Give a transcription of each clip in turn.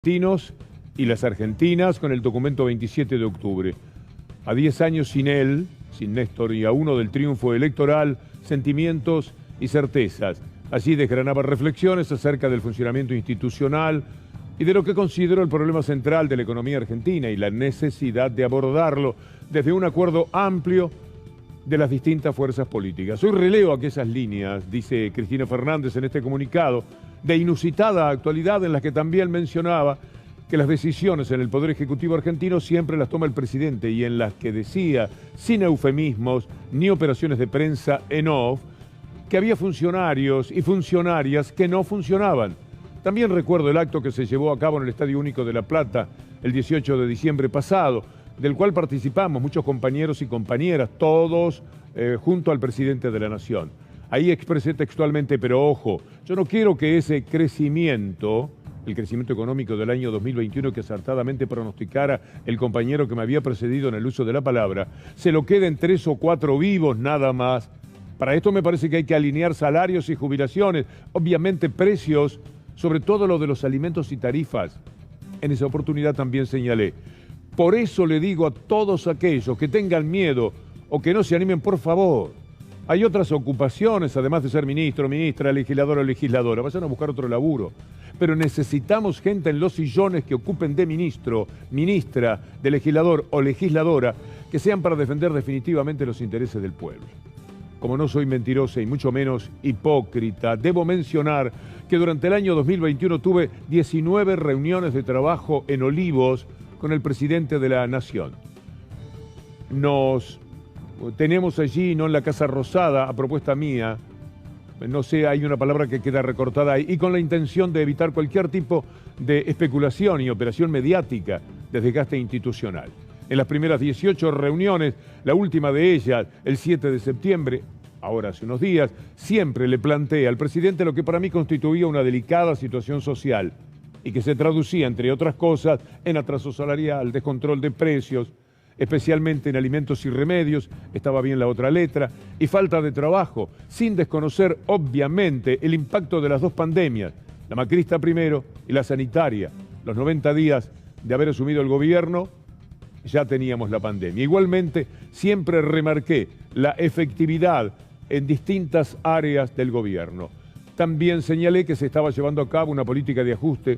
Argentinos y las argentinas con el documento 27 de octubre. A 10 años sin él, sin Néstor, y a uno del triunfo electoral, sentimientos y certezas. Allí desgranaba reflexiones acerca del funcionamiento institucional y de lo que considero el problema central de la economía argentina y la necesidad de abordarlo desde un acuerdo amplio de las distintas fuerzas políticas. Hoy releo aquellas líneas, dice Cristina Fernández en este comunicado, de inusitada actualidad en las que también mencionaba que las decisiones en el Poder Ejecutivo argentino siempre las toma el presidente y en las que decía, sin eufemismos ni operaciones de prensa en off, que había funcionarios y funcionarias que no funcionaban. También recuerdo el acto que se llevó a cabo en el Estadio Único de La Plata el 18 de diciembre pasado, del cual participamos muchos compañeros y compañeras, todos junto al presidente de la Nación. Ahí expresé textualmente, pero ojo, yo no quiero que ese crecimiento, el crecimiento económico del año 2021 que acertadamente pronosticara el compañero que me había precedido en el uso de la palabra, se lo queden 3 o 4 vivos nada más. Para esto me parece que hay que alinear salarios y jubilaciones, obviamente precios, sobre todo lo de los alimentos y tarifas. En esa oportunidad también señalé. Por eso le digo a todos aquellos que tengan miedo o que no se animen, por favor. Hay otras ocupaciones, además de ser ministro, ministra, legislador o legisladora. Vayan a buscar otro laburo. Pero necesitamos gente en los sillones que ocupen de ministro, ministra, de legislador o legisladora, que sean para defender definitivamente los intereses del pueblo. Como no soy mentirosa y mucho menos hipócrita, debo mencionar que durante el año 2021 tuve 19 reuniones de trabajo en Olivos con el presidente de la Nación. Nos tenemos allí, no en la Casa Rosada, a propuesta mía, no sé, hay una palabra que queda recortada ahí, y con la intención de evitar cualquier tipo de especulación y operación mediática de desgaste institucional. En las primeras 18 reuniones, la última de ellas, el 7 de septiembre, ahora hace unos días, siempre le planteé al presidente lo que para mí constituía una delicada situación social y que se traducía, entre otras cosas, en atraso salarial, descontrol de precios, especialmente en alimentos y remedios, estaba bien la otra letra, y falta de trabajo, sin desconocer, obviamente, el impacto de las dos pandemias, la macrista primero y la sanitaria. Los 90 días de haber asumido el gobierno, ya teníamos la pandemia. Igualmente, siempre remarqué la efectividad en distintas áreas del gobierno. También señalé que se estaba llevando a cabo una política de ajuste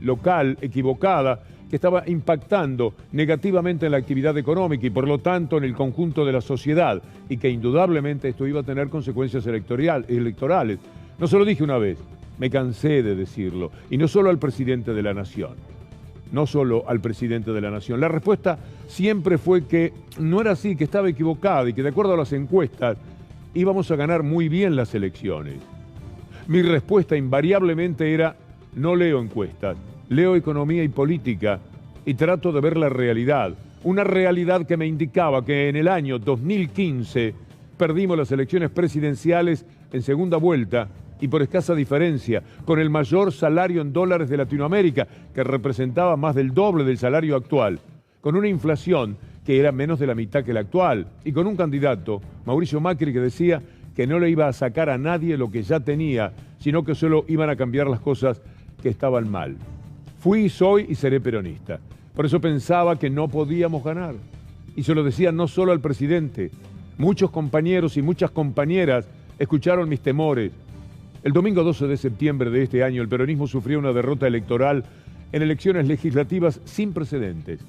local equivocada que estaba impactando negativamente en la actividad económica y por lo tanto en el conjunto de la sociedad y que indudablemente esto iba a tener consecuencias electorales. No se lo dije una vez, me cansé de decirlo, y no solo al presidente de la Nación. No solo al presidente de la Nación. La respuesta siempre fue que no era así, que estaba equivocada y que de acuerdo a las encuestas íbamos a ganar muy bien las elecciones. Mi respuesta invariablemente era, no leo encuestas, leo economía y política y trato de ver la realidad. Una realidad que me indicaba que en el año 2015 perdimos las elecciones presidenciales en segunda vuelta y por escasa diferencia, con el mayor salario en dólares de Latinoamérica, que representaba más del doble del salario actual, con una inflación que era menos de la mitad que la actual, y con un candidato, Mauricio Macri, que decía que no le iba a sacar a nadie lo que ya tenía, sino que solo iban a cambiar las cosas que estaban mal. Fui, soy y seré peronista. Por eso pensaba que no podíamos ganar. Y se lo decía no solo al presidente. Muchos compañeros y muchas compañeras escucharon mis temores. El domingo 12 de septiembre de este año, el peronismo sufrió una derrota electoral en elecciones legislativas sin precedentes.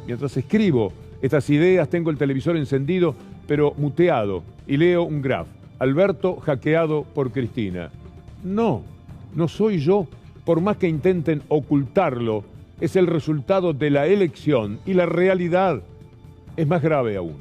Mientras escribo estas ideas, tengo el televisor encendido, pero muteado, y leo un graf. Alberto hackeado por Cristina. No soy yo. Por más que intenten ocultarlo, es el resultado de la elección y la realidad es más grave aún.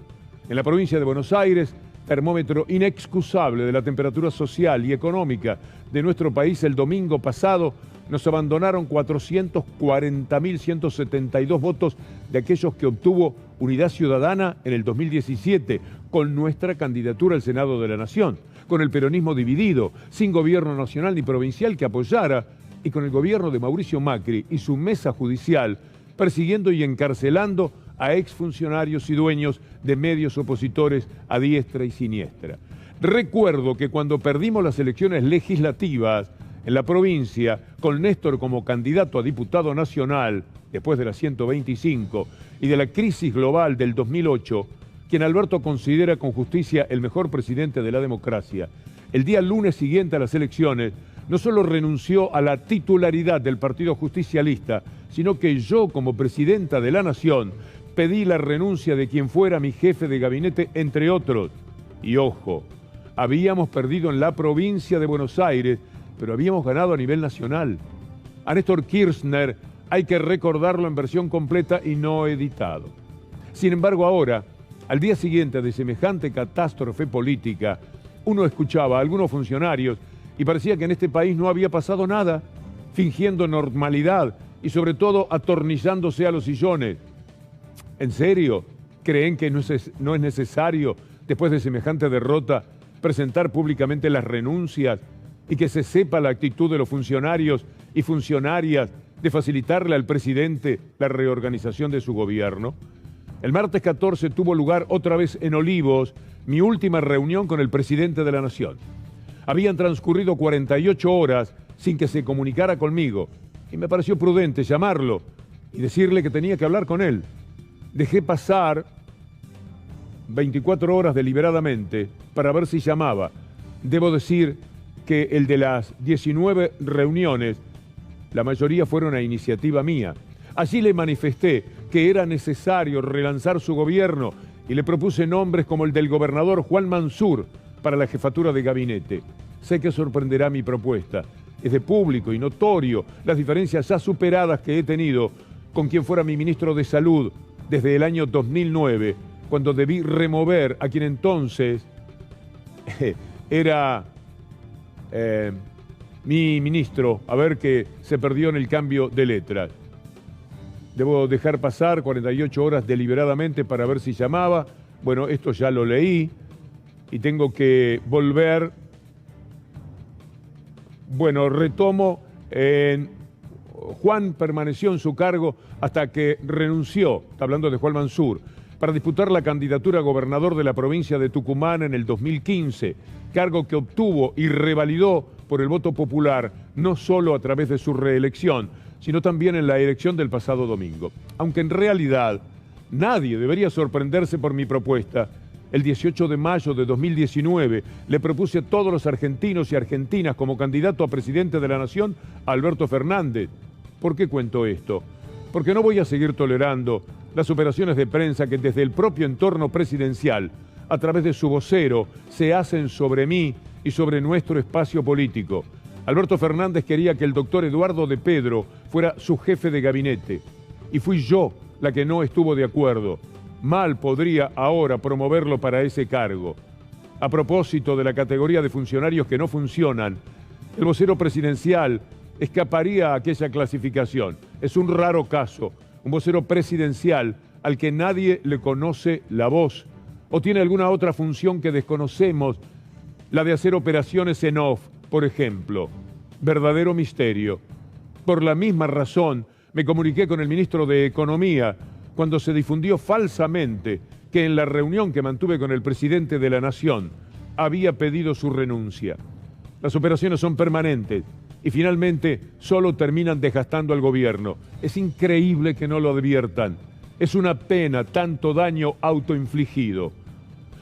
En la provincia de Buenos Aires, termómetro inexcusable de la temperatura social y económica de nuestro país, el domingo pasado nos abandonaron 440.172 votos de aquellos que obtuvo Unidad Ciudadana en el 2017, con nuestra candidatura al Senado de la Nación, con el peronismo dividido, sin gobierno nacional ni provincial que apoyara, y con el gobierno de Mauricio Macri y su mesa judicial persiguiendo y encarcelando a exfuncionarios y dueños de medios opositores a diestra y siniestra. Recuerdo que cuando perdimos las elecciones legislativas en la provincia, con Néstor como candidato a diputado nacional, después de la 125, y de la crisis global del 2008, quien Alberto considera con justicia el mejor presidente de la democracia, el día lunes siguiente a las elecciones, no solo renunció a la titularidad del Partido Justicialista, sino que yo, como presidenta de la Nación, pedí la renuncia de quien fuera mi jefe de gabinete, entre otros. Y ojo, habíamos perdido en la provincia de Buenos Aires, pero habíamos ganado a nivel nacional. A Néstor Kirchner hay que recordarlo en versión completa y no editado. Sin embargo, ahora, al día siguiente de semejante catástrofe política, uno escuchaba a algunos funcionarios y parecía que en este país no había pasado nada, fingiendo normalidad y sobre todo atornillándose a los sillones. ¿En serio? ¿Creen que no es necesario, después de semejante derrota, presentar públicamente las renuncias y que se sepa la actitud de los funcionarios y funcionarias de facilitarle al presidente la reorganización de su gobierno? El martes 14 tuvo lugar otra vez en Olivos mi última reunión con el presidente de la Nación. Habían transcurrido 48 horas sin que se comunicara conmigo y me pareció prudente llamarlo y decirle que tenía que hablar con él. Dejé pasar 24 horas deliberadamente para ver si llamaba. Debo decir que el de las 19 reuniones, la mayoría fueron a iniciativa mía. Allí le manifesté que era necesario relanzar su gobierno y le propuse nombres como el del gobernador Juan Mansur para la jefatura de gabinete. Sé que sorprenderá mi propuesta. Es de público y notorio las diferencias ya superadas que he tenido con quien fuera mi ministro de Salud desde el año 2009, cuando debí remover a quien entonces era mi ministro, a ver que se perdió en el cambio de letras. Debo dejar pasar 48 horas deliberadamente para ver si llamaba. Bueno, esto ya lo leí y tengo que volver. Bueno, retomo. Juan permaneció en su cargo hasta que renunció, está hablando de Juan Mansur, para disputar la candidatura a gobernador de la provincia de Tucumán en el 2015, cargo que obtuvo y revalidó por el voto popular, no solo a través de su reelección, sino también en la elección del pasado domingo. Aunque en realidad nadie debería sorprenderse por mi propuesta, el 18 de mayo de 2019 le propuse a todos los argentinos y argentinas como candidato a presidente de la Nación a Alberto Fernández. ¿Por qué cuento esto? Porque no voy a seguir tolerando las operaciones de prensa que desde el propio entorno presidencial, a través de su vocero, se hacen sobre mí y sobre nuestro espacio político. Alberto Fernández quería que el doctor Eduardo de Pedro fuera su jefe de gabinete y fui yo la que no estuvo de acuerdo. Mal podría ahora promoverlo para ese cargo. A propósito de la categoría de funcionarios que no funcionan, el vocero presidencial escaparía a aquella clasificación. Es un raro caso, un vocero presidencial al que nadie le conoce la voz o tiene alguna otra función que desconocemos, la de hacer operaciones en off, por ejemplo. Verdadero misterio. Por la misma razón, me comuniqué con el ministro de Economía cuando se difundió falsamente que en la reunión que mantuve con el presidente de la Nación había pedido su renuncia. Las operaciones son permanentes y finalmente solo terminan desgastando al gobierno. Es increíble que no lo adviertan. Es una pena tanto daño autoinfligido.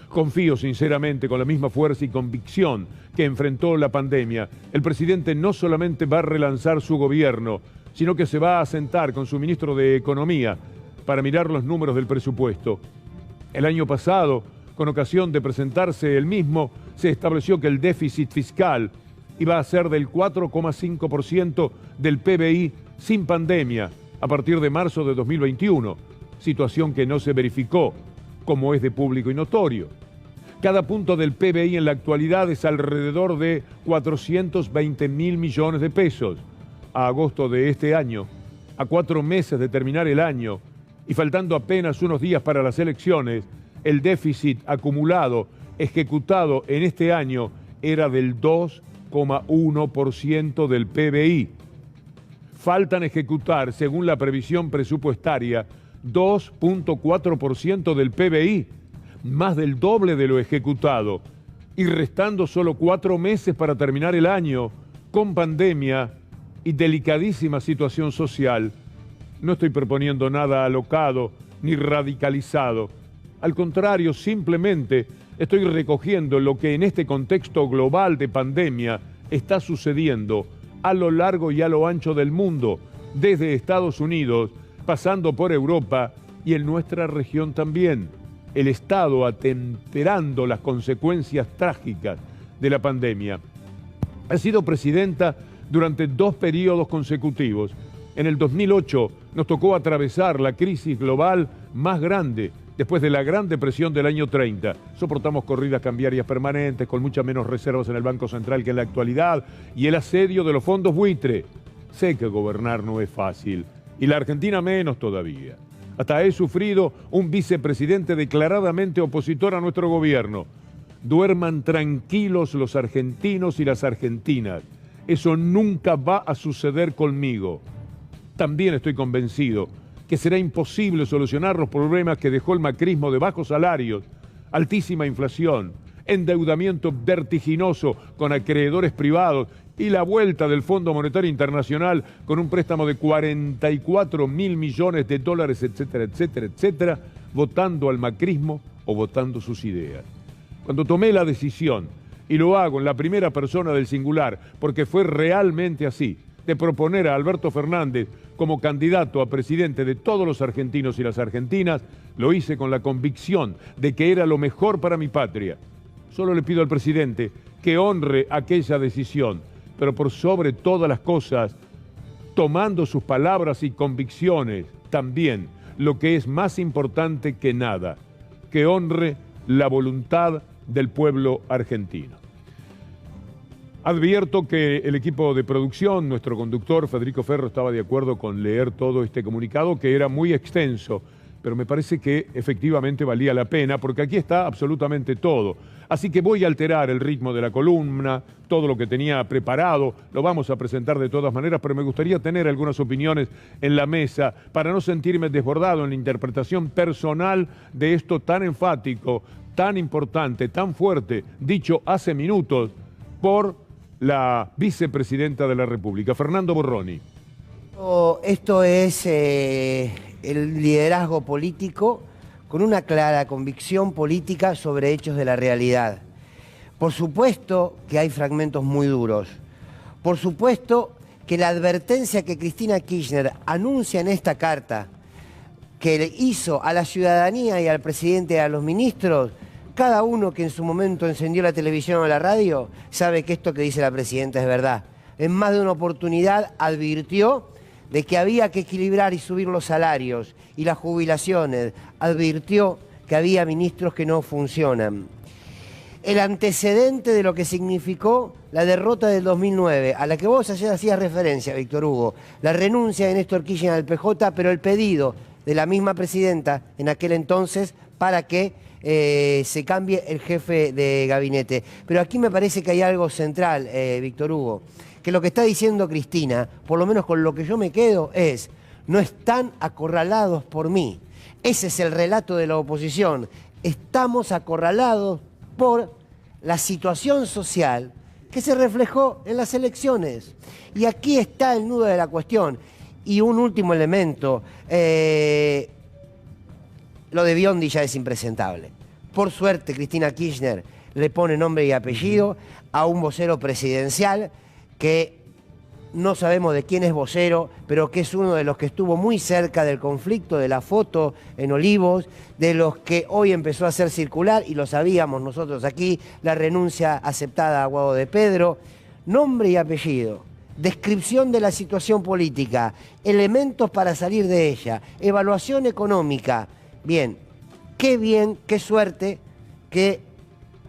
Confío sinceramente, con la misma fuerza y convicción que enfrentó la pandemia, el presidente no solamente va a relanzar su gobierno, sino que se va a sentar con su ministro de Economía para mirar los números del presupuesto. El año pasado, con ocasión de presentarse el mismo, se estableció que el déficit fiscal iba a ser del 4,5% del PBI sin pandemia a partir de marzo de 2021, situación que no se verificó, como es de público y notorio. Cada punto del PBI en la actualidad es alrededor de 420.000 millones de pesos. A agosto de este año, a 4 meses de terminar el año y faltando apenas unos días para las elecciones, el déficit acumulado ejecutado en este año era del 2,1% del PBI. Faltan ejecutar, según la previsión presupuestaria, 2,4% del PBI, más del doble de lo ejecutado, y restando solo 4 meses para terminar el año, con pandemia y delicadísima situación social, no estoy proponiendo nada alocado ni radicalizado. Al contrario, simplemente estoy recogiendo lo que en este contexto global de pandemia está sucediendo a lo largo y a lo ancho del mundo, desde Estados Unidos, pasando por Europa y en nuestra región también. El Estado atemperando las consecuencias trágicas de la pandemia. Ha sido presidenta durante 2 periodos consecutivos. En el 2008 nos tocó atravesar la crisis global más grande después de la Gran Depresión del año 30. Soportamos corridas cambiarias permanentes con muchas menos reservas en el Banco Central que en la actualidad y el asedio de los fondos buitre. Sé que gobernar no es fácil y la Argentina menos todavía. Hasta he sufrido un vicepresidente declaradamente opositor a nuestro gobierno. Duerman tranquilos los argentinos y las argentinas. Eso nunca va a suceder conmigo. También estoy convencido que será imposible solucionar los problemas que dejó el macrismo de bajos salarios, altísima inflación, endeudamiento vertiginoso con acreedores privados y la vuelta del Fondo Monetario Internacional con un préstamo de 44.000 millones de dólares, etcétera, etcétera, etcétera, votando al macrismo o votando sus ideas. Cuando tomé la decisión, y lo hago en la primera persona del singular, porque fue realmente así, de proponer a Alberto Fernández como candidato a presidente de todos los argentinos y las argentinas, lo hice con la convicción de que era lo mejor para mi patria. Solo le pido al presidente que honre aquella decisión, pero por sobre todas las cosas, tomando sus palabras y convicciones también, lo que es más importante que nada, que honre la voluntad del pueblo argentino. Advierto que el equipo de producción, nuestro conductor Federico Ferro, estaba de acuerdo con leer todo este comunicado, que era muy extenso, pero me parece que efectivamente valía la pena, porque aquí está absolutamente todo. Así que voy a alterar el ritmo de la columna, todo lo que tenía preparado, lo vamos a presentar de todas maneras, pero me gustaría tener algunas opiniones en la mesa para no sentirme desbordado en la interpretación personal de esto tan enfático, tan importante, tan fuerte, dicho hace minutos por la vicepresidenta de la República, Fernando Borroni. Esto es el liderazgo político con una clara convicción política sobre hechos de la realidad. Por supuesto que hay fragmentos muy duros. Por supuesto que la advertencia que Cristina Kirchner anuncia en esta carta que le hizo a la ciudadanía y al presidente y a los ministros, cada uno que en su momento encendió la televisión o la radio sabe que esto que dice la presidenta es verdad. En más de una oportunidad advirtió de que había que equilibrar y subir los salarios y las jubilaciones. Advirtió que había ministros que no funcionan. El antecedente de lo que significó la derrota del 2009, a la que vos ayer hacías referencia, Víctor Hugo, la renuncia de Néstor Kirchner al PJ, pero el pedido de la misma presidenta en aquel entonces para que se cambie el jefe de gabinete. Pero aquí me parece que hay algo central, Víctor Hugo, que lo que está diciendo Cristina, por lo menos con lo que yo me quedo, es: no están acorralados por mí. Ese es el relato de la oposición. Estamos acorralados por la situación social que se reflejó en las elecciones. Y aquí está el nudo de la cuestión. Y un último elemento, lo de Biondi ya es impresentable. Por suerte, Cristina Kirchner le pone nombre y apellido a un vocero presidencial que no sabemos de quién es vocero, pero que es uno de los que estuvo muy cerca del conflicto, de la foto en Olivos, de los que hoy empezó a hacer circular, y lo sabíamos nosotros aquí, la renuncia aceptada a Guado de Pedro. Nombre y apellido, descripción de la situación política, elementos para salir de ella, evaluación económica. Bien, qué suerte que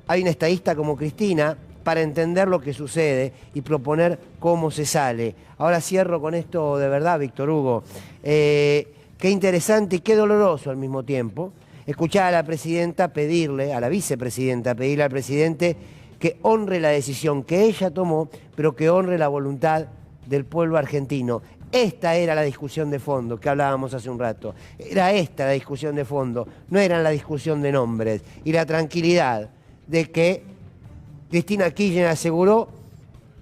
hay una estadista como Cristina para entender lo que sucede y proponer cómo se sale. Ahora cierro con esto de verdad, Víctor Hugo. Qué interesante y qué doloroso al mismo tiempo escuchar a la presidenta pedirle, a la vicepresidenta, pedirle al presidente que honre la decisión que ella tomó, pero que honre la voluntad del pueblo argentino. Esta era la discusión de fondo que hablábamos hace un rato. Era esta la discusión de fondo, no era la discusión de nombres. Y la tranquilidad de que Cristina Kirchner aseguró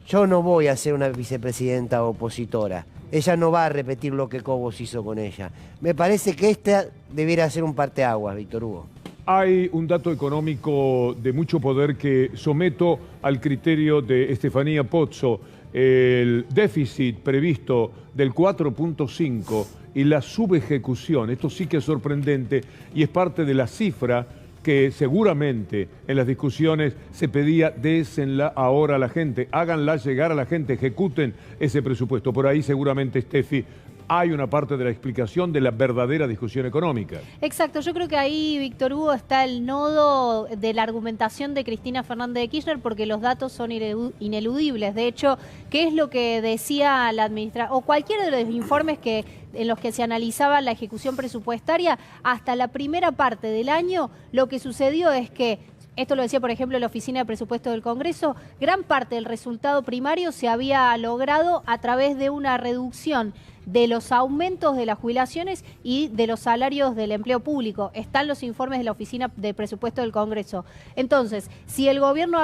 yo no voy a ser una vicepresidenta opositora. Ella no va a repetir lo que Cobos hizo con ella. Me parece que esta debiera ser un parteaguas, Víctor Hugo. Hay un dato económico de mucho poder que someto al criterio de Estefanía Pozzo. El déficit previsto del 4.5 y la subejecución, esto sí que es sorprendente y es parte de la cifra que seguramente en las discusiones se pedía: désenla ahora a la gente, háganla llegar a la gente, ejecuten ese presupuesto. Por ahí seguramente, Steffi, hay una parte de la explicación de la verdadera discusión económica. Exacto, yo creo que ahí, Víctor Hugo, está el nodo de la argumentación de Cristina Fernández de Kirchner, porque los datos son ineludibles. De hecho, ¿qué es lo que decía la administración o cualquiera de los informes en los que se analizaba la ejecución presupuestaria? Hasta la primera parte del año, lo que sucedió es que, esto lo decía, por ejemplo, la Oficina de Presupuesto del Congreso, gran parte del resultado primario se había logrado a través de una reducción de los aumentos de las jubilaciones y de los salarios del empleo público. Están los informes de la Oficina de Presupuesto del Congreso. Entonces, si el gobierno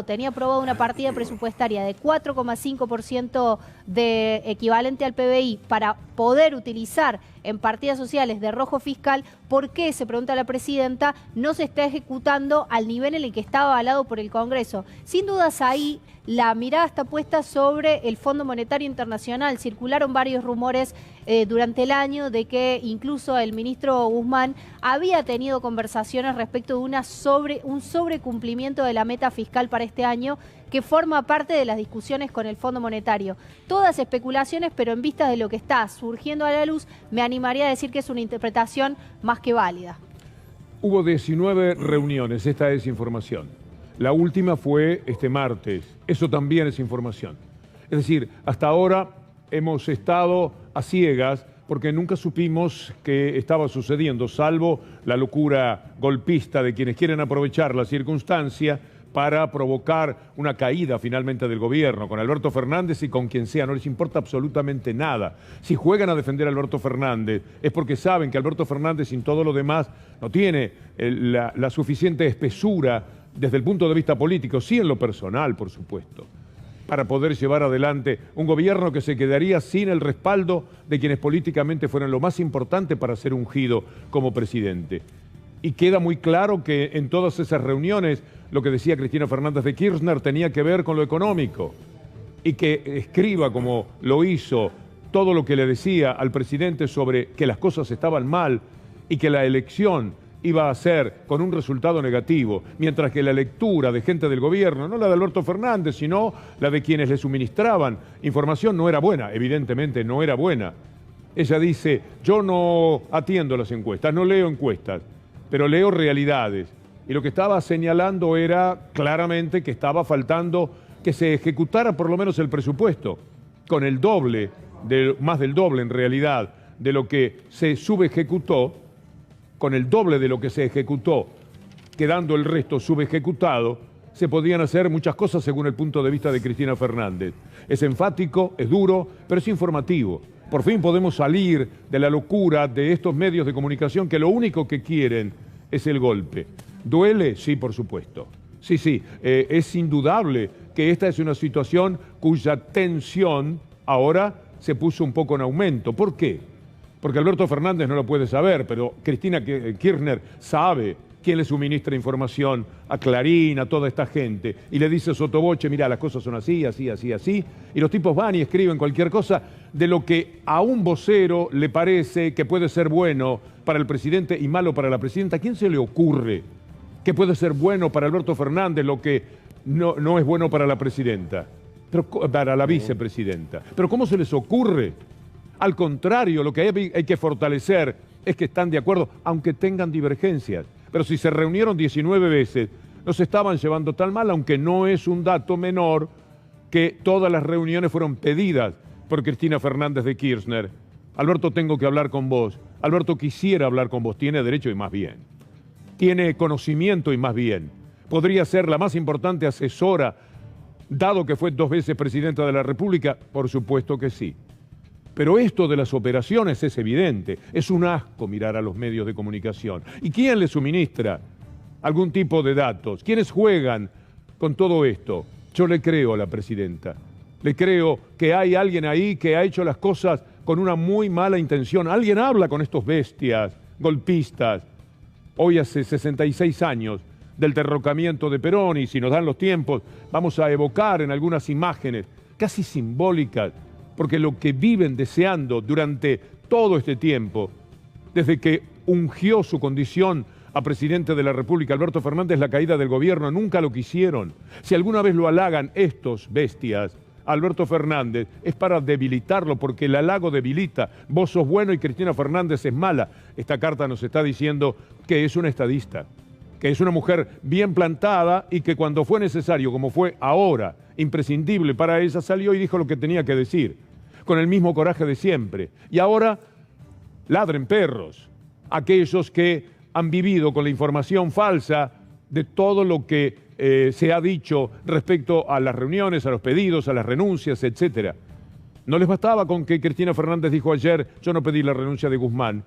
tenía aprobado una partida presupuestaria de 4,5% de equivalente al PBI para poder utilizar en partidas sociales de rojo fiscal, ¿por qué, se pregunta la presidenta, no se está ejecutando al nivel en el que estaba avalado por el Congreso? Sin dudas ahí la mirada está puesta sobre el Fondo Monetario Internacional. Circularon varios rumores durante el año de que incluso el ministro Guzmán había tenido conversaciones respecto de un sobrecumplimiento de la meta fiscal para este año, que forma parte de las discusiones con el Fondo Monetario. Todas especulaciones, pero en vista de lo que está surgiendo a la luz, me animaría a decir que es una interpretación más que válida. Hubo 19 reuniones, esta es información. La última fue este martes, eso también es información. Es decir, hasta ahora hemos estado a ciegas porque nunca supimos qué estaba sucediendo, salvo la locura golpista de quienes quieren aprovechar la circunstancia para provocar una caída finalmente del gobierno, con Alberto Fernández y con quien sea, no les importa absolutamente nada. Si juegan a defender a Alberto Fernández es porque saben que Alberto Fernández, sin todo lo demás, no tiene la suficiente espesura desde el punto de vista político, sí en lo personal, por supuesto, para poder llevar adelante un gobierno que se quedaría sin el respaldo de quienes políticamente fueran lo más importante para ser ungido como presidente. Y queda muy claro que en todas esas reuniones lo que decía Cristina Fernández de Kirchner tenía que ver con lo económico, y que escriba, como lo hizo, todo lo que le decía al presidente sobre que las cosas estaban mal y que la elección iba a ser con un resultado negativo, mientras que la lectura de gente del gobierno, no la de Alberto Fernández, sino la de quienes le suministraban información, no era buena, evidentemente no era buena. Ella dice: yo no atiendo las encuestas, no leo encuestas, pero leo realidades. Y lo que estaba señalando era claramente que estaba faltando que se ejecutara por lo menos el presupuesto, con el doble, más del doble en realidad, de lo que se subejecutó, con el doble de lo que se ejecutó, quedando el resto subejecutado, se podían hacer muchas cosas según el punto de vista de Cristina Fernández. Es enfático, es duro, pero es informativo. Por fin podemos salir de la locura de estos medios de comunicación que lo único que quieren es el golpe. ¿Duele? Sí, por supuesto. Sí, es indudable que esta es una situación cuya tensión ahora se puso un poco en aumento. ¿Por qué? Porque Alberto Fernández no lo puede saber, pero Cristina Kirchner sabe quién le suministra información a Clarín, a toda esta gente, y le dice sotoboche: mira, las cosas son así, así, así, así, y los tipos van y escriben cualquier cosa de lo que a un vocero le parece que puede ser bueno para el presidente y malo para la presidenta. ¿A quién se le ocurre que puede ser bueno para Alberto Fernández lo que no es bueno para la presidenta, para la vicepresidenta? ¿Pero cómo se les ocurre? Al contrario, lo que hay que fortalecer es que están de acuerdo, aunque tengan divergencias. Pero si se reunieron 19 veces, no se estaban llevando tan mal, aunque no es un dato menor que todas las reuniones fueron pedidas por Cristina Fernández de Kirchner. Alberto, tengo que hablar con vos. Alberto, quisiera hablar con vos. Tiene derecho y más bien. Tiene conocimiento y más bien. Podría ser la más importante asesora, dado que fue 2 veces presidenta de la República. Por supuesto que sí. Pero esto de las operaciones es evidente. Es un asco mirar a los medios de comunicación. ¿Y quién le suministra algún tipo de datos? ¿Quiénes juegan con todo esto? Yo le creo a la presidenta. Le creo que hay alguien ahí que ha hecho las cosas con una muy mala intención. Alguien habla con estos bestias, golpistas. Hoy hace 66 años del derrocamiento de Perón, y si nos dan los tiempos, vamos a evocar en algunas imágenes casi simbólicas, porque lo que viven deseando durante todo este tiempo, desde que ungió su condición a presidente de la República, Alberto Fernández, la caída del gobierno, nunca lo quisieron. Si alguna vez lo halagan estos bestias, Alberto Fernández, es para debilitarlo, porque el halago debilita. Vos sos bueno y Cristina Fernández es mala. Esta carta nos está diciendo que es una estadista, que es una mujer bien plantada y que cuando fue necesario, como fue ahora, imprescindible para ella, salió y dijo lo que tenía que decir, con el mismo coraje de siempre. Y ahora ladren perros aquellos que han vivido con la información falsa de todo lo que se ha dicho respecto a las reuniones, a los pedidos, a las renuncias, etcétera. No les bastaba con que Cristina Fernández dijo ayer, yo no pedí la renuncia de Guzmán.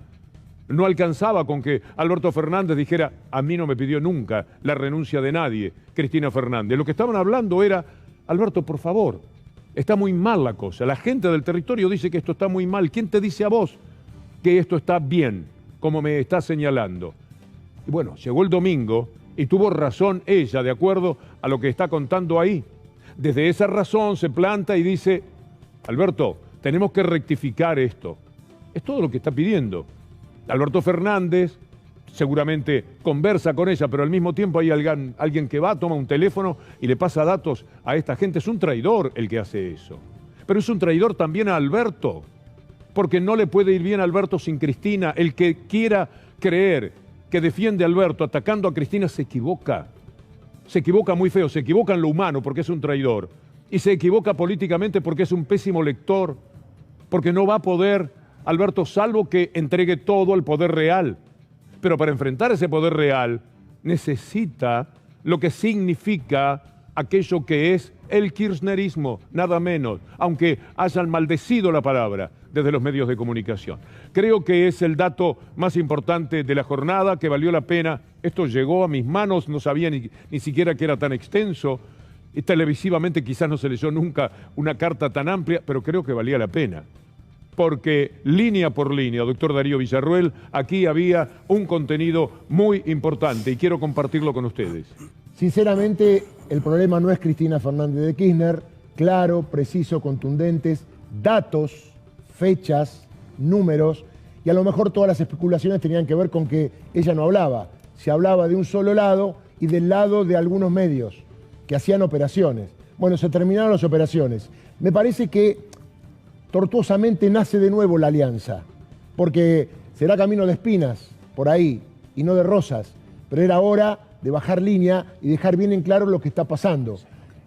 No alcanzaba con que Alberto Fernández dijera, a mí no me pidió nunca la renuncia de nadie, Cristina Fernández. Lo que estaban hablando era, Alberto, por favor, está muy mal la cosa. La gente del territorio dice que esto está muy mal. ¿Quién te dice a vos que esto está bien, como me está señalando? Y bueno, llegó el domingo y tuvo razón ella, de acuerdo a lo que está contando ahí. Desde esa razón se planta y dice, Alberto, tenemos que rectificar esto. Es todo lo que está pidiendo. Alberto Fernández seguramente conversa con ella, pero al mismo tiempo hay alguien que va, toma un teléfono y le pasa datos a esta gente. Es un traidor el que hace eso. Pero es un traidor también a Alberto, porque no le puede ir bien a Alberto sin Cristina. El que quiera creer que defiende a Alberto atacando a Cristina se equivoca. Se equivoca muy feo, se equivoca en lo humano porque es un traidor. Y se equivoca políticamente porque es un pésimo lector, porque no va a poder, Alberto, salvo que entregue todo al poder real. Pero para enfrentar ese poder real necesita lo que significa aquello que es el kirchnerismo, nada menos, aunque hayan maldecido la palabra desde los medios de comunicación. Creo que es el dato más importante de la jornada, que valió la pena. Esto llegó a mis manos, no sabía ni siquiera que era tan extenso, y televisivamente quizás no se leyó nunca una carta tan amplia, pero creo que valía la pena. Porque línea por línea, doctor Darío Villarruel, aquí había un contenido muy importante y quiero compartirlo con ustedes. Sinceramente, el problema no es Cristina Fernández de Kirchner, claro, preciso, contundentes, datos, fechas, números, y a lo mejor todas las especulaciones tenían que ver con que ella no hablaba. Se hablaba de un solo lado y del lado de algunos medios que hacían operaciones. Bueno, se terminaron las operaciones. Me parece que tortuosamente nace de nuevo la alianza, porque será camino de espinas por ahí y no de rosas, pero era hora de bajar línea y dejar bien en claro lo que está pasando.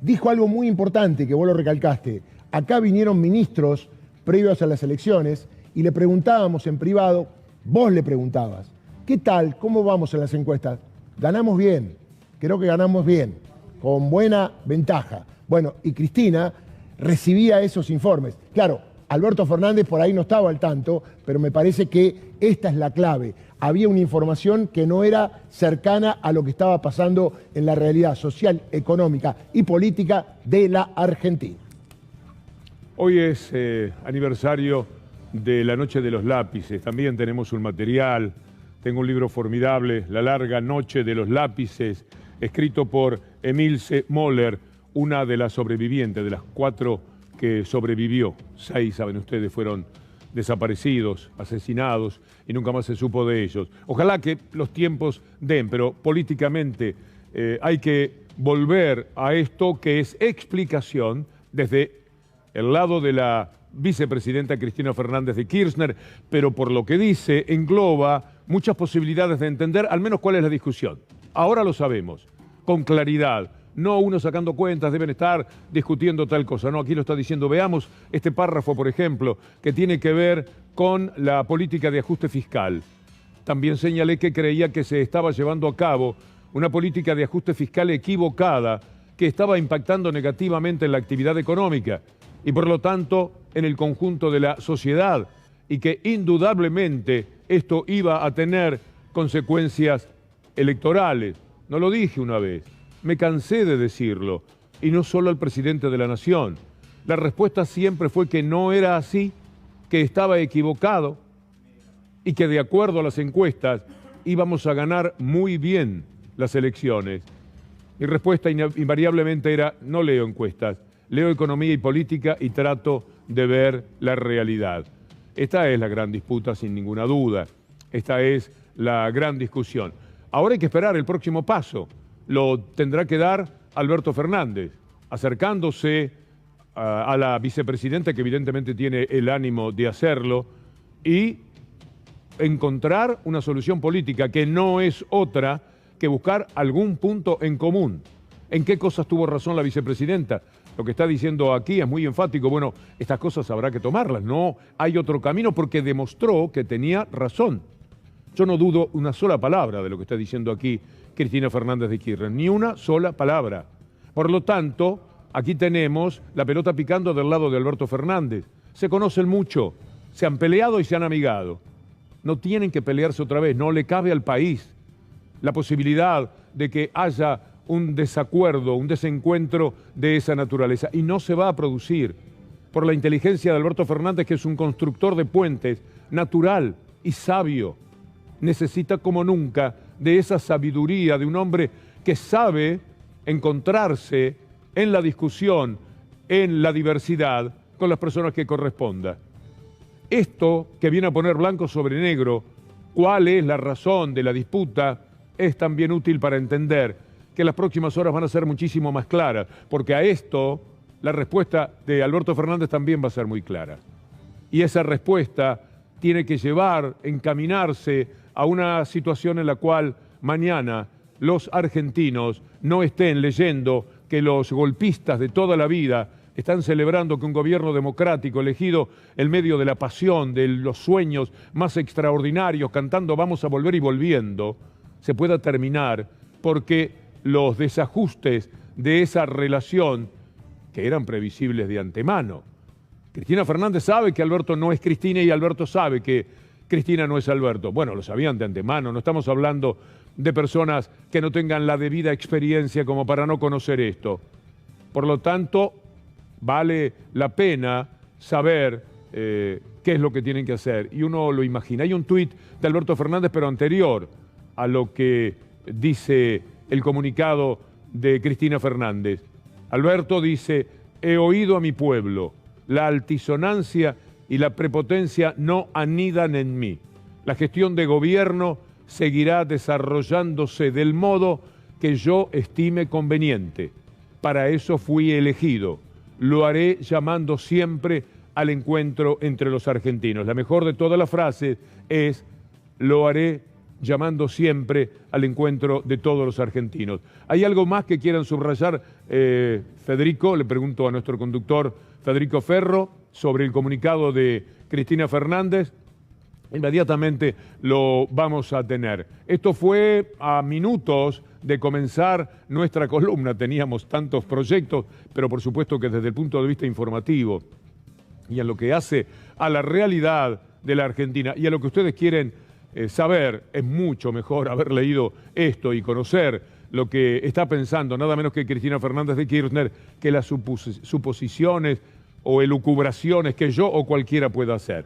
Dijo algo muy importante que vos lo recalcaste. Acá vinieron ministros previos a las elecciones y le preguntábamos en privado, vos le preguntabas, ¿qué tal? ¿Cómo vamos en las encuestas? Ganamos bien, creo que ganamos bien, con buena ventaja. Bueno, y Cristina recibía esos informes. Claro, Alberto Fernández por ahí no estaba al tanto, pero me parece que esta es la clave. Había una información que no era cercana a lo que estaba pasando en la realidad social, económica y política de la Argentina. Hoy es aniversario de la Noche de los Lápices. También tenemos un material. Tengo un libro formidable, La larga noche de los lápices, escrito por Emilce Moller, una de las sobrevivientes, de las 4 que sobrevivió. 6, saben ustedes, fueron desaparecidos, asesinados, y nunca más se supo de ellos. Ojalá que los tiempos den, pero políticamente hay que volver a esto que es explicación desde el lado de la vicepresidenta Cristina Fernández de Kirchner, pero por lo que dice, engloba muchas posibilidades de entender al menos cuál es la discusión. Ahora lo sabemos, con claridad. No uno sacando cuentas, deben estar discutiendo tal cosa. No, aquí lo está diciendo. Veamos este párrafo, por ejemplo, que tiene que ver con la política de ajuste fiscal. También señalé que creía que se estaba llevando a cabo una política de ajuste fiscal equivocada que estaba impactando negativamente en la actividad económica y por lo tanto en el conjunto de la sociedad, y que indudablemente esto iba a tener consecuencias electorales. No lo dije una vez. Me cansé de decirlo. y no solo al presidente de la Nación. La respuesta siempre fue que no era así, que estaba equivocado y que de acuerdo a las encuestas íbamos a ganar muy bien las elecciones. Mi respuesta invariablemente era: no leo encuestas, leo economía y política y trato de ver la realidad. Esta es la gran disputa, sin ninguna duda. Esta es la gran discusión. Ahora hay que esperar el próximo paso. Lo tendrá que dar Alberto Fernández, acercándose a la vicepresidenta, que evidentemente tiene el ánimo de hacerlo, y encontrar una solución política que no es otra que buscar algún punto en común. ¿En qué cosas tuvo razón la vicepresidenta? Lo que está diciendo aquí es muy enfático. Bueno, estas cosas habrá que tomarlas. No hay otro camino, porque demostró que tenía razón. Yo no dudo una sola palabra de lo que está diciendo aquí Cristina Fernández de Kirchner. Ni una sola palabra. Por lo tanto, aquí tenemos la pelota picando del lado de Alberto Fernández. Se conocen mucho, se han peleado y se han amigado. No tienen que pelearse otra vez. No le cabe al país la posibilidad de que haya un desacuerdo, un desencuentro de esa naturaleza. Y no se va a producir por la inteligencia de Alberto Fernández, que es un constructor de puentes natural y sabio. Necesita como nunca de esa sabiduría de un hombre que sabe encontrarse en la discusión, en la diversidad, con las personas que corresponda. Esto que viene a poner blanco sobre negro cuál es la razón de la disputa es también útil para entender que las próximas horas van a ser muchísimo más claras, porque a esto la respuesta de Alberto Fernández también va a ser muy clara. Y esa respuesta tiene que llevar, encaminarse a una situación en la cual mañana los argentinos no estén leyendo que los golpistas de toda la vida están celebrando que un gobierno democrático elegido en medio de la pasión, de los sueños más extraordinarios, cantando "vamos a volver" y volviendo, se pueda terminar, porque los desajustes de esa relación, que eran previsibles de antemano. Cristina Fernández sabe que Alberto no es Cristina y Alberto sabe que Cristina no es Alberto. Bueno, lo sabían de antemano, no estamos hablando de personas que no tengan la debida experiencia como para no conocer esto. Por lo tanto, vale la pena saber qué es lo que tienen que hacer. Y uno lo imagina. Hay un tuit de Alberto Fernández, pero anterior a lo que dice el comunicado de Cristina Fernández. Alberto dice: he oído a mi pueblo, la altisonancia y la prepotencia no anidan en mí. La gestión de gobierno seguirá desarrollándose del modo que yo estime conveniente. Para eso fui elegido. Lo haré llamando siempre al encuentro entre los argentinos. La mejor de todas las frases es: lo haré llamando siempre al encuentro de todos los argentinos. ¿Hay algo más que quieran subrayar, Federico? Le pregunto a nuestro conductor Federico Ferro sobre el comunicado de Cristina Fernández. Inmediatamente lo vamos a tener. Esto fue a minutos de comenzar nuestra columna. Teníamos tantos proyectos, pero por supuesto que desde el punto de vista informativo y en lo que hace a la realidad de la Argentina y a lo que ustedes quieren saber, es mucho mejor haber leído esto y conocer lo que está pensando nada menos que Cristina Fernández de Kirchner, que las suposiciones o elucubraciones que yo o cualquiera pueda hacer.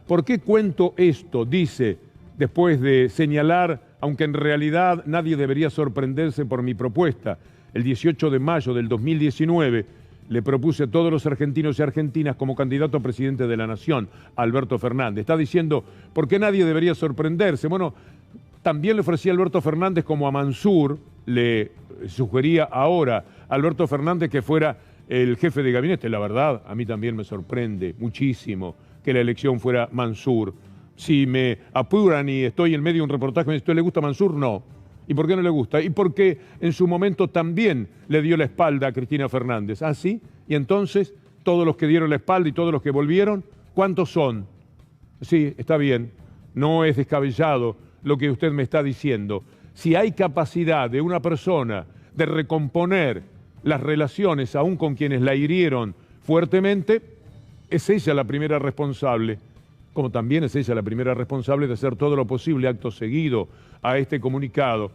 ¿Por qué cuento esto? Dice, después de señalar, aunque en realidad nadie debería sorprenderse por mi propuesta, el 18 de mayo del 2019 le propuse a todos los argentinos y argentinas como candidato a presidente de la Nación, a Alberto Fernández. Está diciendo, ¿por qué nadie debería sorprenderse? Bueno, también le ofrecía a Alberto Fernández, como a Mansur, le sugería ahora a Alberto Fernández que fuera el jefe de gabinete. La verdad, a mí también me sorprende muchísimo que la elección fuera Mansur. Si me apuran y estoy en medio de un reportaje, ¿esto le gusta a Mansur? No. ¿Y por qué no le gusta? Y porque en su momento también le dio la espalda a Cristina Fernández. ¿Ah, sí? Y entonces, todos los que dieron la espalda y todos los que volvieron, ¿cuántos son? Sí, está bien. No es descabellado lo que usted me está diciendo. Si hay capacidad de una persona de recomponer las relaciones aún con quienes la hirieron fuertemente, es ella la primera responsable, como también es ella la primera responsable de hacer todo lo posible, acto seguido, a este comunicado,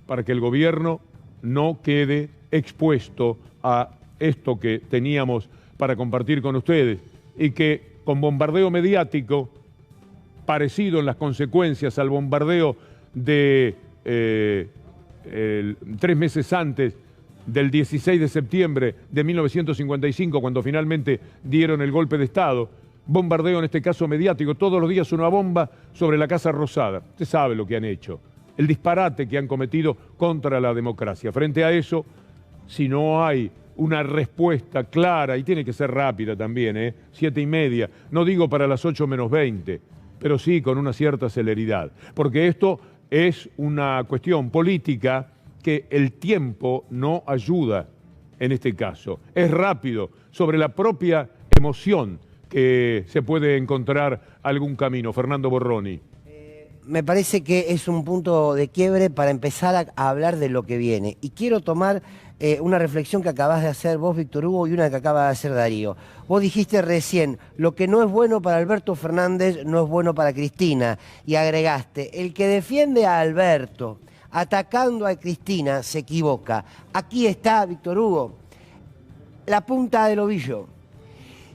para que el gobierno no quede expuesto a esto que teníamos para compartir con ustedes y que con bombardeo mediático, parecido en las consecuencias al bombardeo de 3 meses antes del 16 de septiembre de 1955, cuando finalmente dieron el golpe de Estado, bombardeo en este caso mediático, todos los días una bomba sobre la Casa Rosada. Usted sabe lo que han hecho, el disparate que han cometido contra la democracia. Frente a eso, si no hay una respuesta clara, y tiene que ser rápida también, 7:30, no digo para las 8 menos 20, pero sí con una cierta celeridad, porque esto es una cuestión política que el tiempo no ayuda en este caso. Es rápido, sobre la propia emoción que se puede encontrar algún camino. Fernando Borroni. Me parece que es un punto de quiebre para empezar a hablar de lo que viene. Y quiero tomar una reflexión que acabas de hacer vos, Víctor Hugo, y una que acaba de hacer Darío. Vos dijiste recién, lo que no es bueno para Alberto Fernández no es bueno para Cristina. Y agregaste, el que defiende a Alberto atacando a Cristina se equivoca. Aquí está, Víctor Hugo, la punta del ovillo.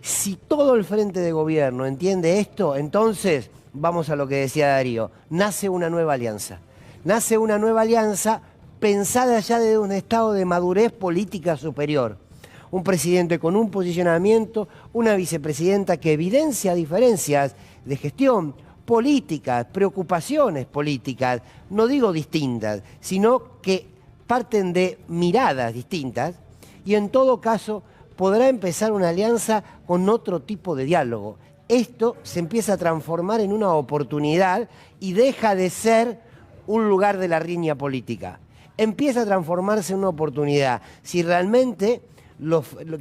Si todo el frente de gobierno entiende esto, entonces vamos a lo que decía Darío, nace una nueva alianza. Nace una nueva alianza pensada ya desde un estado de madurez política superior. Un presidente con un posicionamiento, una vicepresidenta que evidencia diferencias de gestión, políticas, preocupaciones políticas, no digo distintas, sino que parten de miradas distintas y en todo caso podrá empezar una alianza con otro tipo de diálogo. Esto se empieza a transformar en una oportunidad y deja de ser un lugar de la riña política. Empieza a transformarse en una oportunidad. Si realmente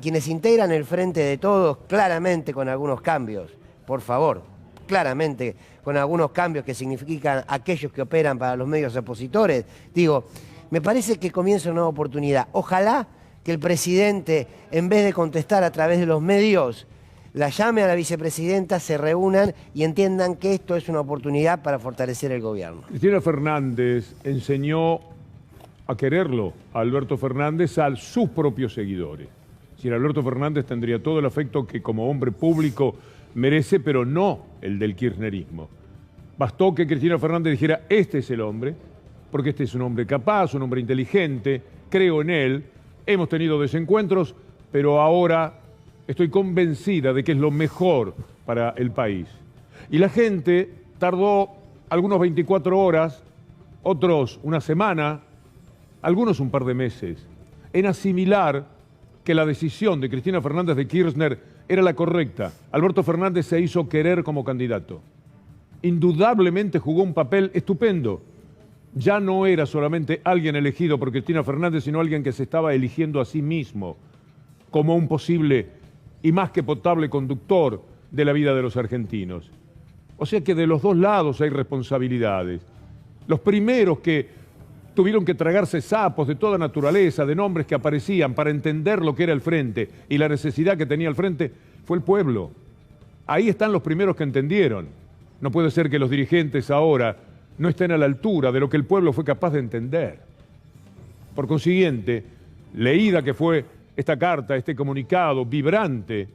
quienes integran el Frente de Todos, claramente con algunos cambios, por favor, claramente con algunos cambios que significan aquellos que operan para los medios opositores, digo, me parece que comienza una nueva oportunidad. Ojalá que el presidente, en vez de contestar a través de los medios, la llame a la vicepresidenta, se reúnan y entiendan que esto es una oportunidad para fortalecer el gobierno. Cristina Fernández enseñó a quererlo a Alberto Fernández a sus propios seguidores. Si Alberto Fernández tendría todo el afecto que como hombre público merece, pero no el del kirchnerismo. Bastó que Cristina Fernández dijera, este es el hombre, porque este es un hombre capaz, un hombre inteligente, creo en él, hemos tenido desencuentros, pero ahora estoy convencida de que es lo mejor para el país. Y la gente tardó algunos 24 horas, otros una semana, algunos un par de meses, en asimilar que la decisión de Cristina Fernández de Kirchner era la correcta. Alberto Fernández se hizo querer como candidato. Indudablemente jugó un papel estupendo. Ya no era solamente alguien elegido por Cristina Fernández, sino alguien que se estaba eligiendo a sí mismo como un posible y más que potable conductor de la vida de los argentinos. O sea que de los dos lados hay responsabilidades. Los primeros que tuvieron que tragarse sapos de toda naturaleza, de nombres que aparecían para entender lo que era el frente y la necesidad que tenía el frente, fue el pueblo. Ahí están los primeros que entendieron. No puede ser que los dirigentes ahora no estén a la altura de lo que el pueblo fue capaz de entender. Por consiguiente, leída que fue esta carta, este comunicado vibrante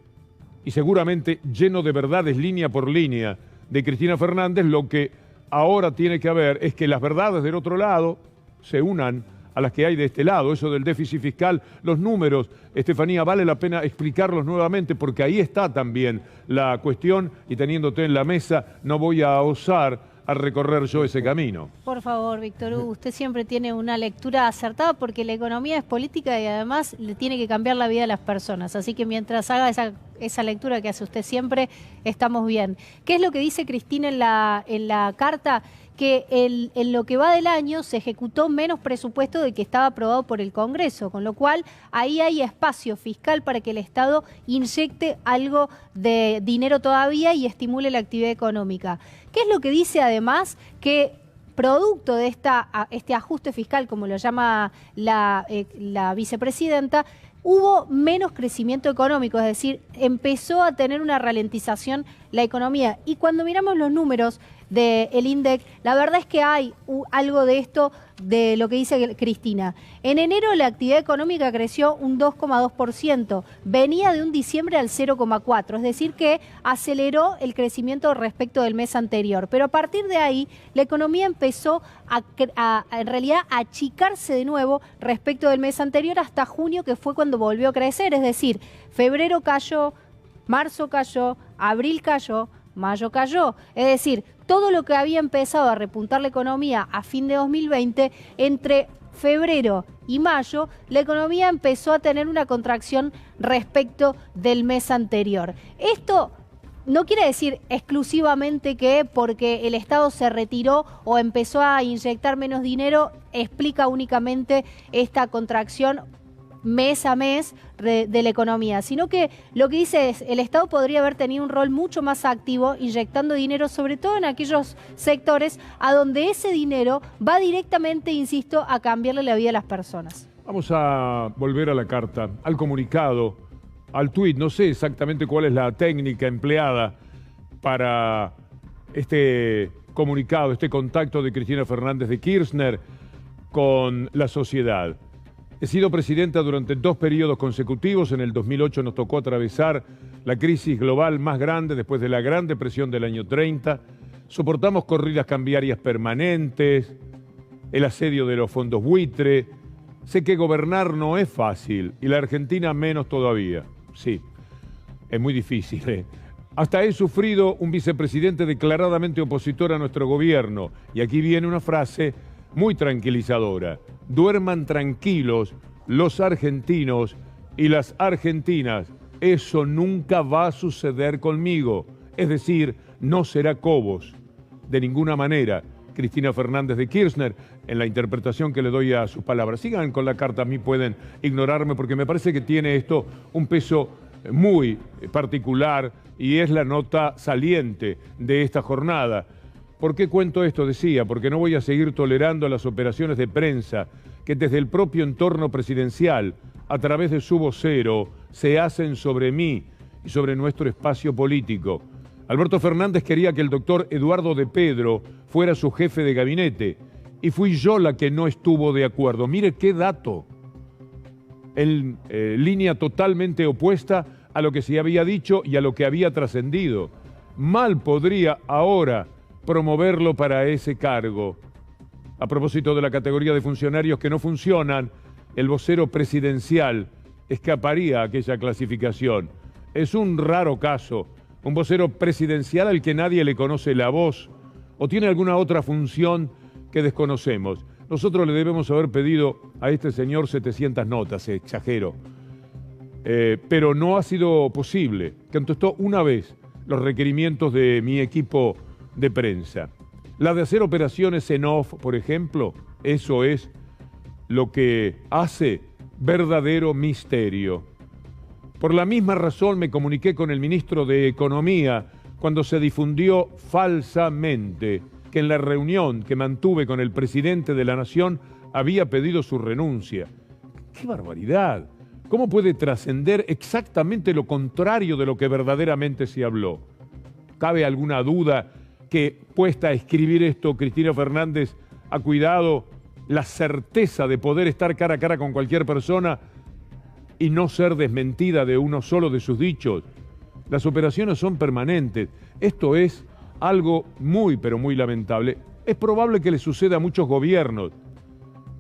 y seguramente lleno de verdades línea por línea de Cristina Fernández, lo que ahora tiene que haber es que las verdades del otro lado se unan a las que hay de este lado. Eso del déficit fiscal, los números, Estefanía, vale la pena explicarlos nuevamente porque ahí está también la cuestión y teniéndote en la mesa no voy a osar a recorrer yo ese camino. Por favor, Víctor Hugo, usted siempre tiene una lectura acertada porque la economía es política y además le tiene que cambiar la vida de las personas. Así que mientras haga esa lectura que hace usted siempre, estamos bien. ¿Qué es lo que dice Cristina en la carta? Que en lo que va del año se ejecutó menos presupuesto del que estaba aprobado por el Congreso, con lo cual ahí hay espacio fiscal para que el Estado inyecte algo de dinero todavía y estimule la actividad económica. ¿Qué es lo que dice además? Que producto de este ajuste fiscal, como lo llama la vicepresidenta, hubo menos crecimiento económico, es decir, empezó a tener una ralentización la economía. Y cuando miramos los números del INDEC, la verdad es que hay algo de esto de lo que dice Cristina. En enero la actividad económica creció un 2,2%, venía de un diciembre al 0,4%, es decir que aceleró el crecimiento respecto del mes anterior. Pero a partir de ahí la economía empezó en realidad a achicarse de nuevo respecto del mes anterior hasta junio, que fue cuando volvió a crecer, es decir, febrero cayó, marzo cayó, abril cayó, mayo cayó. Es decir, todo lo que había empezado a repuntar la economía a fin de 2020, entre febrero y mayo, la economía empezó a tener una contracción respecto del mes anterior. Esto no quiere decir exclusivamente que porque el Estado se retiró o empezó a inyectar menos dinero, explica únicamente esta contracción mes a mes de la economía, sino que lo que dice es el Estado podría haber tenido un rol mucho más activo inyectando dinero, sobre todo en aquellos sectores a donde ese dinero va directamente, insisto, a cambiarle la vida a las personas. Vamos a volver a la carta, al comunicado, al tuit. No sé exactamente cuál es la técnica empleada para este comunicado, este contacto de Cristina Fernández de Kirchner con la sociedad. He sido presidenta durante 2 periodos consecutivos. En el 2008 nos tocó atravesar la crisis global más grande después de la Gran Depresión del año 30. Soportamos corridas cambiarias permanentes, el asedio de los fondos buitre. Sé que gobernar no es fácil y la Argentina menos todavía. Sí, es muy difícil. Hasta he sufrido un vicepresidente declaradamente opositor a nuestro gobierno. Y aquí viene una frase muy tranquilizadora. Duerman tranquilos los argentinos y las argentinas. Eso nunca va a suceder conmigo. Es decir, no será Cobos. De ninguna manera. Cristina Fernández de Kirchner, en la interpretación que le doy a sus palabras. Sigan con la carta, a mí pueden ignorarme porque me parece que tiene esto un peso muy particular y es la nota saliente de esta jornada. ¿Por qué cuento esto? Decía, porque no voy a seguir tolerando las operaciones de prensa que desde el propio entorno presidencial, a través de su vocero, se hacen sobre mí y sobre nuestro espacio político. Alberto Fernández quería que el doctor Eduardo de Pedro fuera su jefe de gabinete y fui yo la que no estuvo de acuerdo. Mire qué dato, en línea totalmente opuesta a lo que se había dicho y a lo que había trascendido. Mal podría ahora promoverlo para ese cargo. A propósito de la categoría de funcionarios que no funcionan, el vocero presidencial escaparía a aquella clasificación. Es un raro caso, un vocero presidencial al que nadie le conoce la voz o tiene alguna otra función que desconocemos. Nosotros le debemos haber pedido a este señor 700 notas, exagero. Pero no ha sido posible. Contestó una vez los requerimientos de mi equipo de prensa. La de hacer operaciones en off, por ejemplo, eso es lo que hace verdadero misterio. Por la misma razón me comuniqué con el ministro de Economía cuando se difundió falsamente que en la reunión que mantuve con el presidente de la Nación había pedido su renuncia. ¡Qué barbaridad! ¿Cómo puede trascender exactamente lo contrario de lo que verdaderamente se habló? ¿Cabe alguna duda que, puesta a escribir esto, Cristina Fernández ha cuidado la certeza de poder estar cara a cara con cualquier persona y no ser desmentida de uno solo de sus dichos? Las operaciones son permanentes. Esto es algo muy, pero muy lamentable. Es probable que le suceda a muchos gobiernos,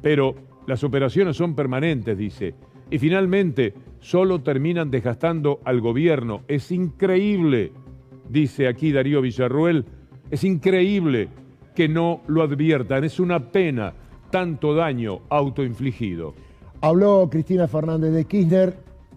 pero las operaciones son permanentes, dice. Y finalmente, solo terminan desgastando al gobierno. Es increíble, dice aquí Darío Villarruel, es increíble que no lo adviertan. Es una pena tanto daño autoinfligido. Habló Cristina Fernández de Kirchner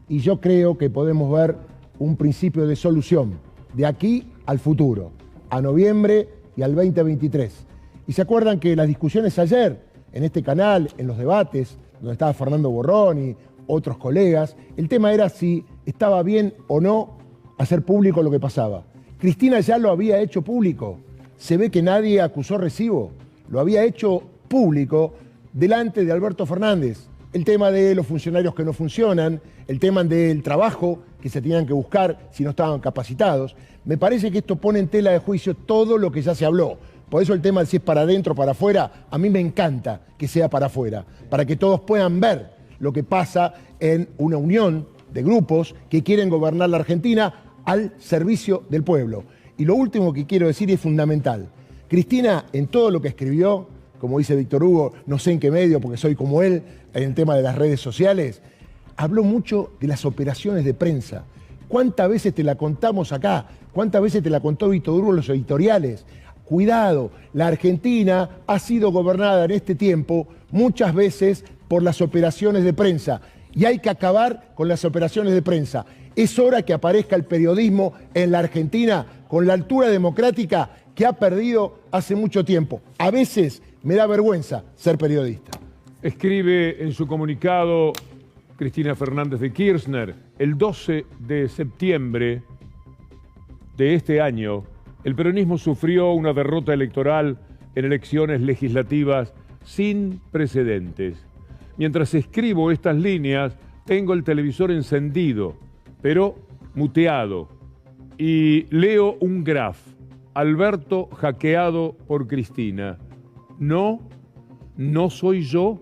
y yo creo que podemos ver un principio de solución de aquí al futuro, a noviembre y al 2023. Y se acuerdan que las discusiones ayer en este canal, en los debates, donde estaba Fernando Borrón y otros colegas, el tema era si estaba bien o no hacer público lo que pasaba. Cristina ya lo había hecho público. Se ve que nadie acusó recibo. Lo había hecho público delante de Alberto Fernández, el tema de los funcionarios que no funcionan, el tema del trabajo que se tenían que buscar si no estaban capacitados. Me parece que esto pone en tela de juicio todo lo que ya se habló. Por eso el tema de si es para adentro o para afuera, a mí me encanta que sea para afuera, para que todos puedan ver lo que pasa en una unión de grupos que quieren gobernar la Argentina al servicio del pueblo. Y lo último que quiero decir es fundamental. Cristina, en todo lo que escribió, como dice Víctor Hugo, no sé en qué medio, porque soy como él, en el tema de las redes sociales, habló mucho de las operaciones de prensa. ¿Cuántas veces te la contamos acá? ¿Cuántas veces te la contó Víctor Hugo en los editoriales? Cuidado, la Argentina ha sido gobernada en este tiempo muchas veces por las operaciones de prensa y hay que acabar con las operaciones de prensa. Es hora que aparezca el periodismo en la Argentina con la altura democrática que ha perdido hace mucho tiempo. A veces me da vergüenza ser periodista. Escribe en su comunicado Cristina Fernández de Kirchner, el 12 de septiembre de este año, el peronismo sufrió una derrota electoral en elecciones legislativas sin precedentes. Mientras escribo estas líneas, tengo el televisor encendido, pero muteado, y leo un graf. Alberto hackeado por Cristina. No soy yo.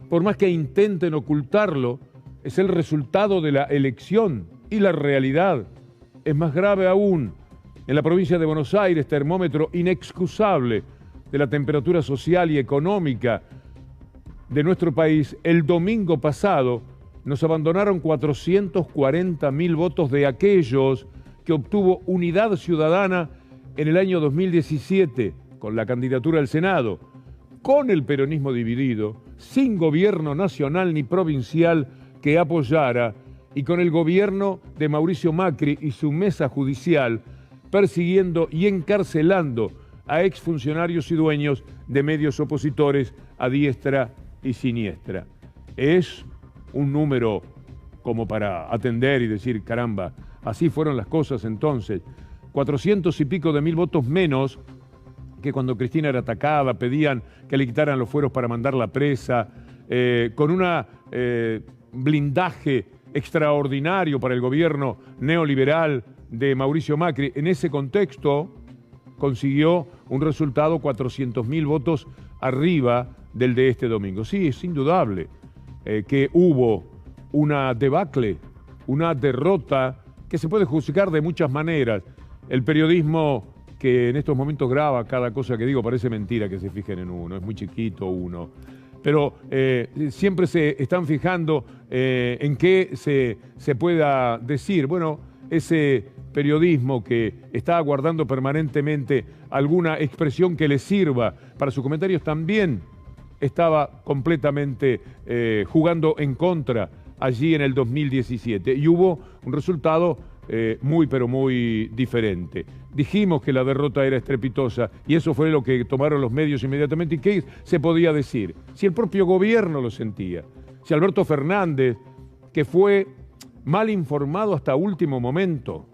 Por más que intenten ocultarlo, es el resultado de la elección y la realidad. Es más grave aún. En la provincia de Buenos Aires, termómetro inexcusable de la temperatura social y económica de nuestro país, el domingo pasado nos abandonaron 440.000 votos de aquellos que obtuvo Unidad Ciudadana en el año 2017 con la candidatura al Senado, con el peronismo dividido, sin gobierno nacional ni provincial que apoyara y con el gobierno de Mauricio Macri y su mesa judicial persiguiendo y encarcelando a exfuncionarios y dueños de medios opositores a diestra y siniestra. Es un número como para atender y decir, caramba, así fueron las cosas entonces. 400 y pico de mil votos menos que cuando Cristina era atacada, pedían que le quitaran los fueros para mandarla presa, con un blindaje extraordinario para el gobierno neoliberal de Mauricio Macri. En ese contexto consiguió un resultado 400.000 votos arriba del de este domingo. Sí, es indudable que hubo una debacle, una derrota que se puede juzgar de muchas maneras. El periodismo que en estos momentos graba cada cosa que digo, parece mentira que se fijen en uno, es muy chiquito uno. Pero siempre se están fijando en qué se pueda decir. Bueno, ese periodismo que está aguardando permanentemente alguna expresión que le sirva para sus comentarios también estaba completamente jugando en contra allí en el 2017 y hubo un resultado muy pero muy diferente. Dijimos que la derrota era estrepitosa y eso fue lo que tomaron los medios inmediatamente. ¿Y qué se podía decir? Si el propio gobierno lo sentía, si Alberto Fernández, que fue mal informado hasta último momento,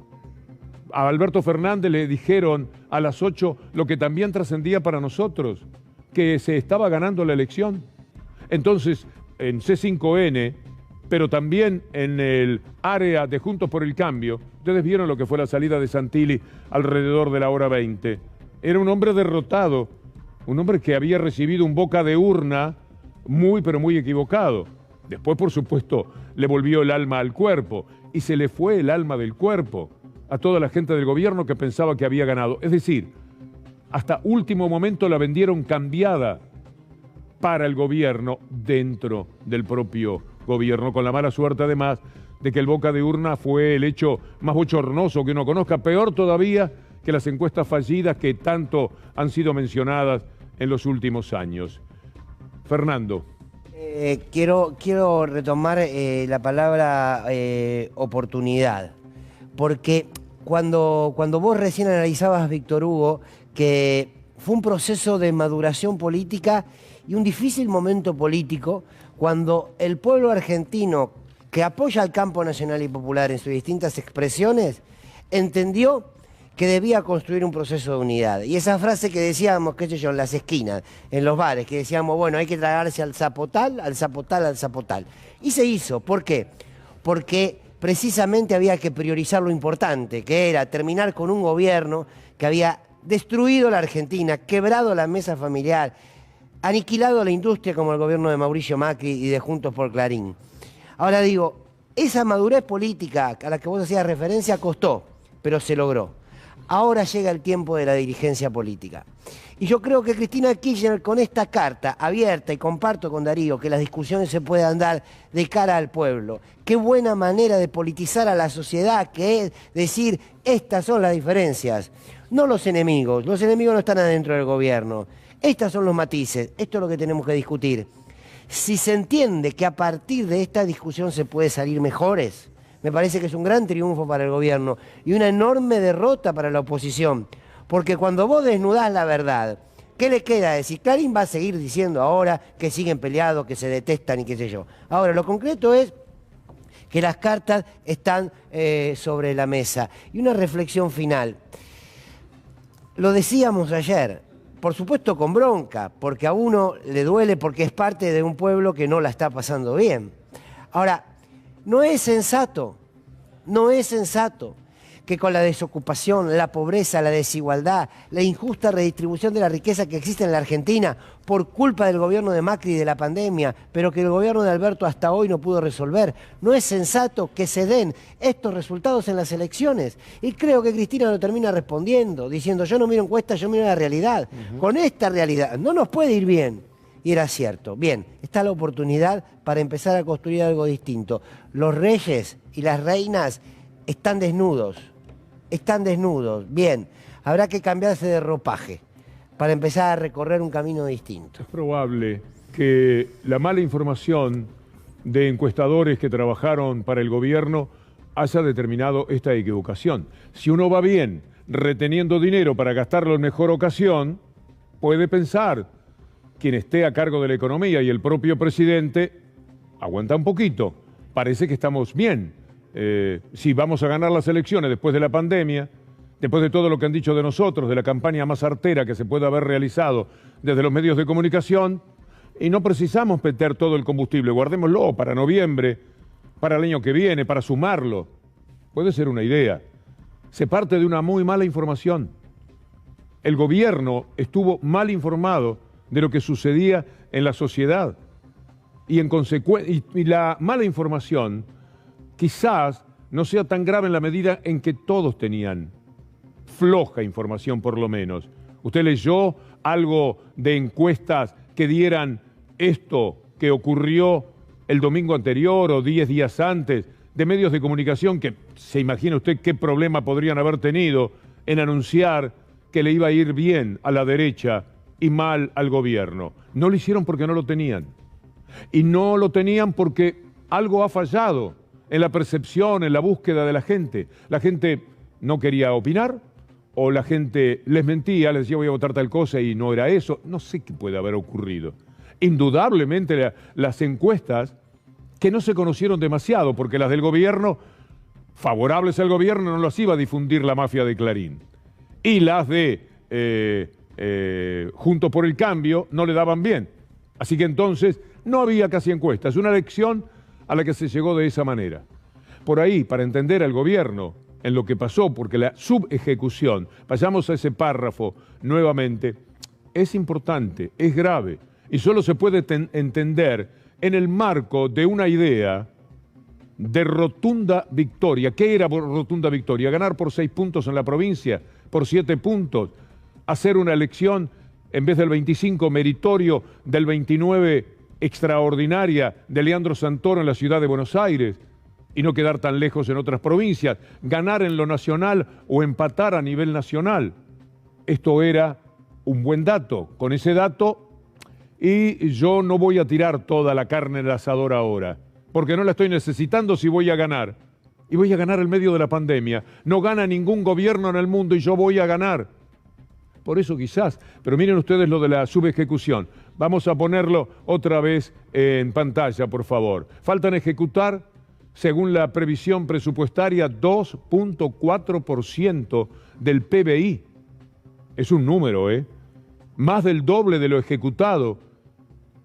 a Alberto Fernández le dijeron a las 8 lo que también trascendía para nosotros, que se estaba ganando la elección. Entonces, en C5N, pero también en el área de Juntos por el Cambio, ustedes vieron lo que fue la salida de Santilli alrededor de la hora 20. Era un hombre derrotado, un hombre que había recibido un boca de urna muy, pero muy equivocado. Después, por supuesto, le volvió el alma al cuerpo y se le fue el alma del cuerpo a toda la gente del gobierno que pensaba que había ganado. Es decir, hasta último momento la vendieron cambiada para el gobierno dentro del propio gobierno, con la mala suerte además de que el boca de urna fue el hecho más bochornoso que uno conozca, peor todavía que las encuestas fallidas que tanto han sido mencionadas en los últimos años. Fernando. Quiero retomar la palabra oportunidad, porque cuando vos recién analizabas, Víctor Hugo, que fue un proceso de maduración política y un difícil momento político, cuando el pueblo argentino, que apoya al campo nacional y popular en sus distintas expresiones, entendió que debía construir un proceso de unidad. Y esa frase que decíamos, qué sé yo, en las esquinas, en los bares, que decíamos, bueno, hay que tragarse al zapotal, al zapotal, al zapotal. Y se hizo. ¿Por qué? Porque precisamente había que priorizar lo importante, que era terminar con un gobierno que había destruido la Argentina, quebrado la mesa familiar, aniquilado la industria como el gobierno de Mauricio Macri y de Juntos por Clarín. Ahora digo, esa madurez política a la que vos hacías referencia costó, pero se logró. Ahora llega el tiempo de la dirigencia política. Y yo creo que Cristina Kirchner, con esta carta abierta, y comparto con Darío que las discusiones se puedan dar de cara al pueblo, qué buena manera de politizar a la sociedad, que es decir, estas son las diferencias, no los enemigos no están adentro del gobierno, estos son los matices, esto es lo que tenemos que discutir. Si se entiende que a partir de esta discusión se puede salir mejores, me parece que es un gran triunfo para el gobierno y una enorme derrota para la oposición. Porque cuando vos desnudás la verdad, ¿qué le queda decir? Clarín va a seguir diciendo ahora que siguen peleados, que se detestan y qué sé yo. Ahora, lo concreto es que las cartas están sobre la mesa. Y una reflexión final. Lo decíamos ayer, por supuesto con bronca, porque a uno le duele porque es parte de un pueblo que no la está pasando bien. Ahora, no es sensato que con la desocupación, la pobreza, la desigualdad, la injusta redistribución de la riqueza que existe en la Argentina por culpa del gobierno de Macri y de la pandemia, pero que el gobierno de Alberto hasta hoy no pudo resolver, no es sensato que se den estos resultados en las elecciones. Y creo que Cristina lo termina respondiendo, diciendo yo no miro encuestas, yo miro la realidad. Con esta realidad no nos puede ir bien. Y era cierto. Bien, está la oportunidad para empezar a construir algo distinto. Los reyes y las reinas están desnudos. Bien, habrá que cambiarse de ropaje para empezar a recorrer un camino distinto. Es probable que la mala información de encuestadores que trabajaron para el gobierno haya determinado esta equivocación. Si uno va bien reteniendo dinero para gastarlo en mejor ocasión, puede pensar quien esté a cargo de la economía y el propio presidente aguanta un poquito. Parece que estamos bien. Si vamos a ganar las elecciones después de la pandemia, después de todo lo que han dicho de nosotros, de la campaña más artera que se puede haber realizado desde los medios de comunicación, y no precisamos meter todo el combustible, guardémoslo para noviembre, para el año que viene, para sumarlo. Puede ser una idea. Se parte de una muy mala información. El gobierno estuvo mal informado de lo que sucedía en la sociedad. Y la mala información quizás no sea tan grave en la medida en que todos tenían floja información, por lo menos. ¿Usted leyó algo de encuestas que dieran esto que ocurrió el domingo anterior o 10 días antes, de medios de comunicación que se imagina usted qué problema podrían haber tenido en anunciar que le iba a ir bien a la derecha y mal al gobierno? No lo hicieron porque no lo tenían. Y no lo tenían porque algo ha fallado en la percepción, en la búsqueda de la gente. La gente no quería opinar, o la gente les mentía, les decía voy a votar tal cosa y no era eso. No sé qué puede haber ocurrido. Indudablemente las encuestas que no se conocieron demasiado, porque las del gobierno, favorables al gobierno, no las iba a difundir la mafia de Clarín. Y las de Juntos por el Cambio no le daban bien. Así que entonces no había casi encuestas. Una elección a la que se llegó de esa manera. Por ahí, para entender al gobierno en lo que pasó, porque la subejecución, vayamos a ese párrafo nuevamente, es importante, es grave, y solo se puede entender en el marco de una idea de rotunda victoria. ¿Qué era rotunda victoria? Ganar por 6 puntos en la provincia, por 7 puntos, hacer una elección en vez del 25 meritorio, del 29 extraordinaria de Leandro Santoro en la ciudad de Buenos Aires, y no quedar tan lejos en otras provincias, ganar en lo nacional o empatar a nivel nacional. Esto era un buen dato. Con ese dato, y yo no voy a tirar toda la carne en el asador ahora, porque no la estoy necesitando si voy a ganar. Y voy a ganar en medio de la pandemia. No gana ningún gobierno en el mundo y yo voy a ganar. Por eso quizás, pero miren ustedes lo de la subejecución. Vamos a ponerlo otra vez en pantalla, por favor. Faltan ejecutar según la previsión presupuestaria, 2.4% del PBI. Es un número, más del doble de lo ejecutado,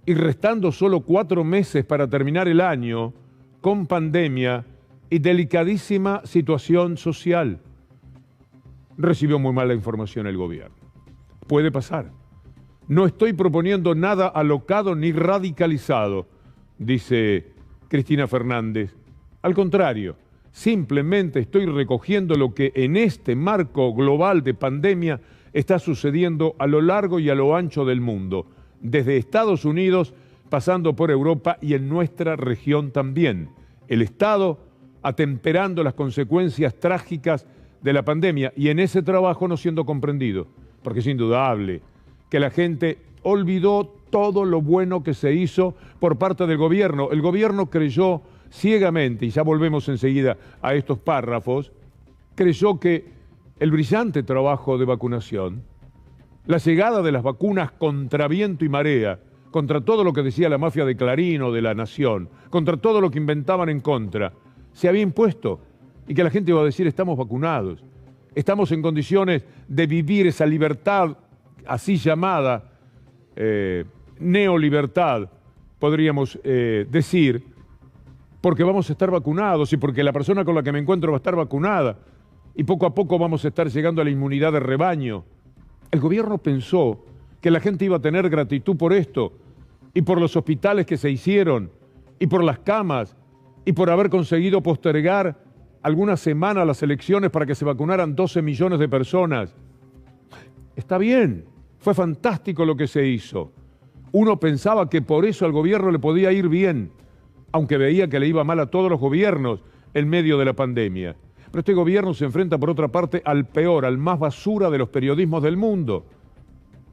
y restando solo 4 meses para terminar el año, con pandemia y delicadísima situación social. Recibió muy mala información el gobierno. Puede pasar. No estoy proponiendo nada alocado ni radicalizado, dice Cristina Fernández. Al contrario, simplemente estoy recogiendo lo que en este marco global de pandemia está sucediendo a lo largo y a lo ancho del mundo, desde Estados Unidos, pasando por Europa y en nuestra región también. El Estado atemperando las consecuencias trágicas de la pandemia y en ese trabajo no siendo comprendido, porque es indudable que la gente olvidó todo lo bueno que se hizo por parte del gobierno. El gobierno creyó ciegamente, y ya volvemos enseguida a estos párrafos, creyó que el brillante trabajo de vacunación, la llegada de las vacunas contra viento y marea, contra todo lo que decía la mafia de Clarín o de La Nación, contra todo lo que inventaban en contra, se había impuesto y que la gente iba a decir: estamos vacunados, estamos en condiciones de vivir esa libertad así llamada neolibertad, podríamos decir, porque vamos a estar vacunados y porque la persona con la que me encuentro va a estar vacunada y poco a poco vamos a estar llegando a la inmunidad de rebaño. El gobierno pensó que la gente iba a tener gratitud por esto y por los hospitales que se hicieron y por las camas y por haber conseguido postergar algunas semanas las elecciones para que se vacunaran 12 millones de personas. Está bien, fue fantástico lo que se hizo. Uno pensaba que por eso al gobierno le podía ir bien, aunque veía que le iba mal a todos los gobiernos en medio de la pandemia. Pero este gobierno se enfrenta, por otra parte, al peor, al más basura de los periodismos del mundo,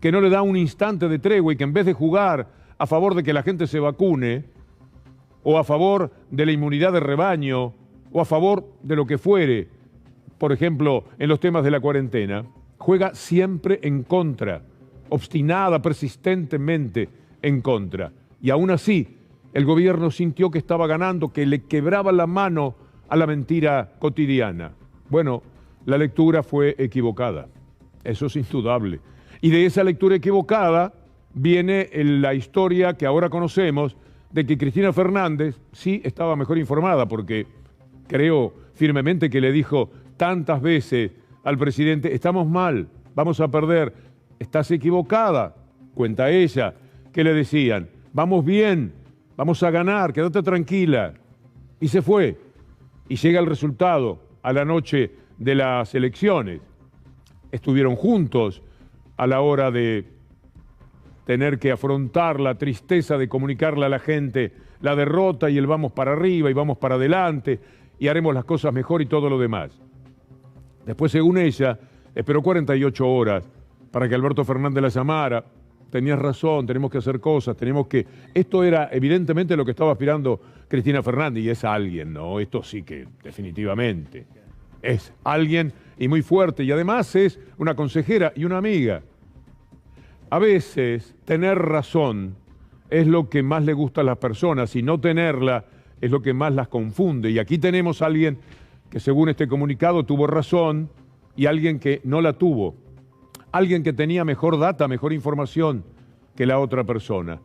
que no le da un instante de tregua y que en vez de jugar a favor de que la gente se vacune, o a favor de la inmunidad de rebaño, o a favor de lo que fuere, por ejemplo, en los temas de la cuarentena, juega siempre en contra, obstinada, persistentemente en contra. Y aún así, el gobierno sintió que estaba ganando, que le quebraba la mano a la mentira cotidiana. Bueno, la lectura fue equivocada, eso es indudable. Y de esa lectura equivocada viene la historia que ahora conocemos de que Cristina Fernández sí estaba mejor informada, porque creo firmemente que le dijo tantas veces al presidente: estamos mal, vamos a perder. Estás equivocada, cuenta ella, que le decían: vamos bien, vamos a ganar, quédate tranquila. Y se fue. Y llega el resultado a la noche de las elecciones. Estuvieron juntos a la hora de tener que afrontar la tristeza de comunicarle a la gente la derrota y el vamos para arriba y vamos para adelante y haremos las cosas mejor y todo lo demás. Después, según ella, esperó 48 horas para que Alberto Fernández la llamara. Tenías razón, tenemos que hacer cosas, tenemos que... Esto era evidentemente lo que estaba aspirando Cristina Fernández, y es alguien, ¿no? Esto sí que definitivamente es alguien y muy fuerte, y además es una consejera y una amiga. A veces tener razón es lo que más le gusta a las personas, y no tenerla es lo que más las confunde. Y aquí tenemos a alguien que, según este comunicado, tuvo razón, y alguien que no la tuvo. Alguien que tenía mejor data, mejor información que la otra persona.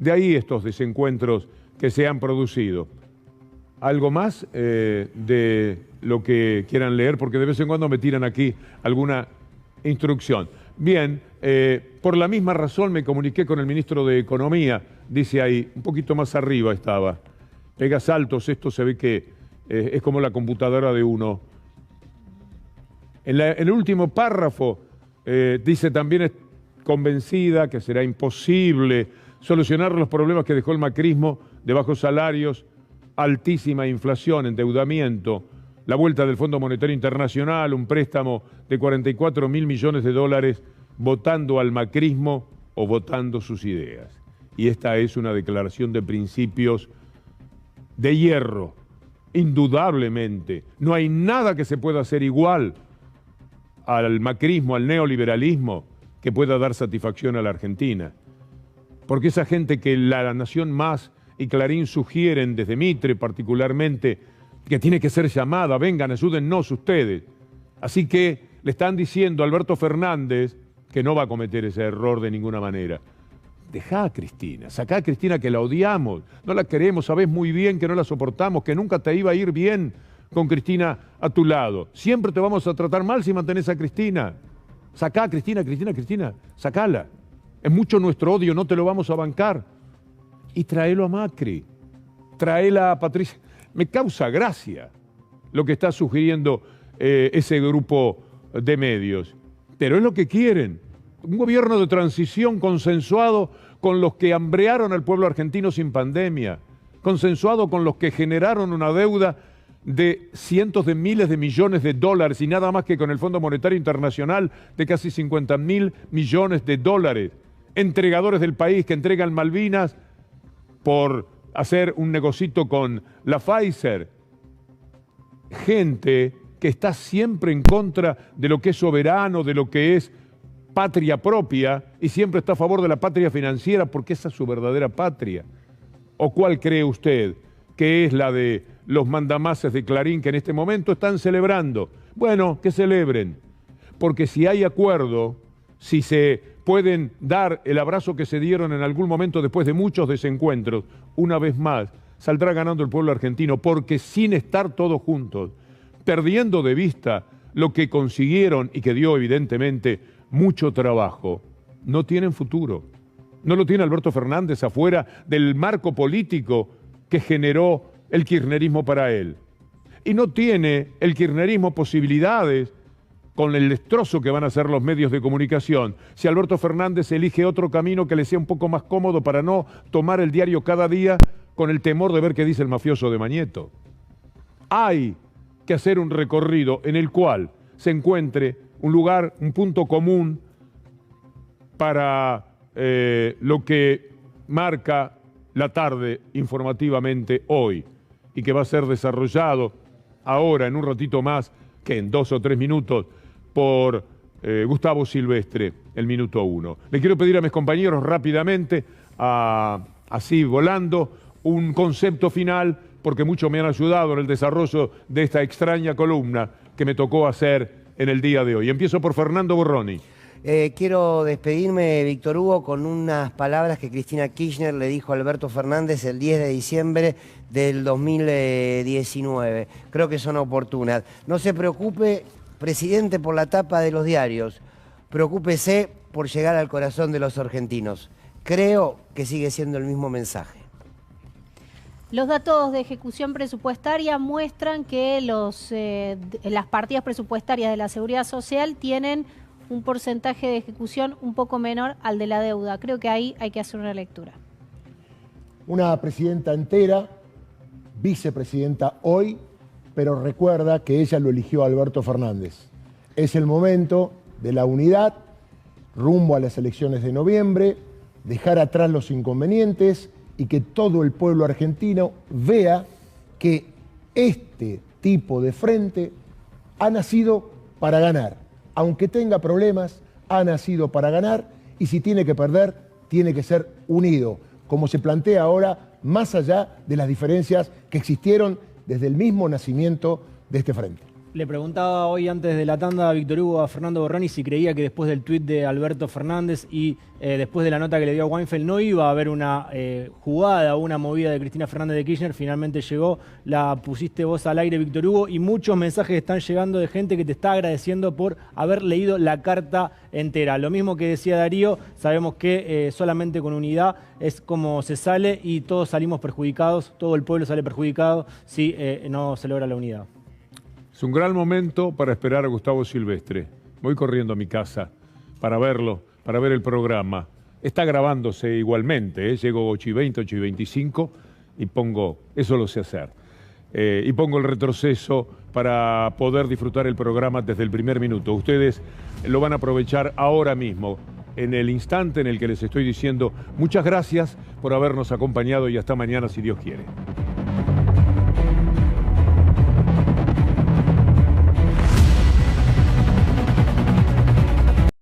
De ahí estos desencuentros que se han producido. ¿Algo más de lo que quieran leer? Porque de vez en cuando me tiran aquí alguna instrucción. Bien, por la misma razón me comuniqué con el ministro de Economía, dice ahí, un poquito más arriba estaba. Pega saltos, esto se ve que es como la computadora de uno. En el último párrafo dice también: es convencida que será imposible solucionar los problemas que dejó el macrismo de bajos salarios, altísima inflación, endeudamiento, la vuelta del Fondo Monetario Internacional, un préstamo de 44.000 millones de dólares, votando al macrismo o votando sus ideas. Y esta es una declaración de principios de hierro, indudablemente. No hay nada que se pueda hacer igual al macrismo, al neoliberalismo, que pueda dar satisfacción a la Argentina. Porque esa gente que La Nación Más y Clarín sugieren, desde Mitre particularmente, que tiene que ser llamada, vengan, ayúdennos ustedes. Así que le están diciendo a Alberto Fernández que no va a cometer ese error de ninguna manera. Dejá a Cristina, sacá a Cristina, que la odiamos, no la queremos, sabés muy bien que no la soportamos, que nunca te iba a ir bien con Cristina a tu lado. Siempre te vamos a tratar mal si mantenés a Cristina. Sacá a Cristina, sacala. Es mucho nuestro odio, no te lo vamos a bancar. Y tráelo a Macri, tráela a Patricia. Me causa gracia lo que está sugiriendo ese grupo de medios, pero es lo que quieren. Un gobierno de transición consensuado con los que hambrearon al pueblo argentino sin pandemia, consensuado con los que generaron una deuda de cientos de miles de millones de dólares y nada más que con el Fondo Monetario Internacional de casi 50.000 millones de dólares. Entregadores del país que entregan Malvinas por hacer un negocito con la Pfizer. Gente que está siempre en contra de lo que es soberano, de lo que es patria propia, y siempre está a favor de la patria financiera porque esa es su verdadera patria. ¿O cuál cree usted que es la de los mandamases de Clarín que en este momento están celebrando? Bueno, que celebren, porque si hay acuerdo, si se pueden dar el abrazo que se dieron en algún momento después de muchos desencuentros, una vez más, saldrá ganando el pueblo argentino, porque sin estar todos juntos, perdiendo de vista lo que consiguieron y que dio evidentemente mucho trabajo, no tienen futuro. No lo tiene Alberto Fernández afuera del marco político que generó el kirchnerismo para él. Y no tiene el kirchnerismo posibilidades con el destrozo que van a hacer los medios de comunicación si Alberto Fernández elige otro camino que le sea un poco más cómodo para no tomar el diario cada día con el temor de ver qué dice el mafioso de Mañeto. Hay que hacer un recorrido en el cual se encuentre un lugar, un punto común para lo que marca la tarde informativamente hoy y que va a ser desarrollado ahora en un ratito más, que en 2 o 3 minutos, por Gustavo Silvestre, el minuto 1. Le quiero pedir a mis compañeros rápidamente, así volando, un concepto final, porque muchos me han ayudado en el desarrollo de esta extraña columna que me tocó hacer en el día de hoy. Empiezo por Fernando Borroni. Quiero despedirme, Víctor Hugo, con unas palabras que Cristina Kirchner le dijo a Alberto Fernández el 10 de diciembre del 2019. Creo que son oportunas. No se preocupe, presidente, por la tapa de los diarios. Preocúpese por llegar al corazón de los argentinos. Creo que sigue siendo el mismo mensaje. Los datos de ejecución presupuestaria muestran que las partidas presupuestarias de la Seguridad Social tienen un porcentaje de ejecución un poco menor al de la deuda. Creo que ahí hay que hacer una lectura. Una presidenta entera, vicepresidenta hoy, pero recuerda que ella lo eligió a Alberto Fernández. Es el momento de la unidad, rumbo a las elecciones de noviembre, dejar atrás los inconvenientes y que todo el pueblo argentino vea que este tipo de frente ha nacido para ganar. Aunque tenga problemas, ha nacido para ganar y si tiene que perder, tiene que ser unido, como se plantea ahora, más allá de las diferencias que existieron desde el mismo nacimiento de este frente. Le preguntaba hoy antes de la tanda a Víctor Hugo a Fernando Borroni si creía que después del tuit de Alberto Fernández y después de la nota que le dio a Weinfeld no iba a haber una jugada o una movida de Cristina Fernández de Kirchner. Finalmente llegó, la pusiste vos al aire, Víctor Hugo, y muchos mensajes están llegando de gente que te está agradeciendo por haber leído la carta entera. Lo mismo que decía Darío, sabemos que solamente con unidad es como se sale y todos salimos perjudicados, todo el pueblo sale perjudicado si no se logra la unidad. Es un gran momento para esperar a Gustavo Silvestre. Voy corriendo a mi casa para verlo, para ver el programa. Está grabándose igualmente, ¿eh? Llego 8:20, 8:25 y pongo, eso lo sé hacer. Y pongo el retroceso para poder disfrutar el programa desde el primer minuto. Ustedes lo van a aprovechar ahora mismo, en el instante en el que les estoy diciendo muchas gracias por habernos acompañado y hasta mañana si Dios quiere.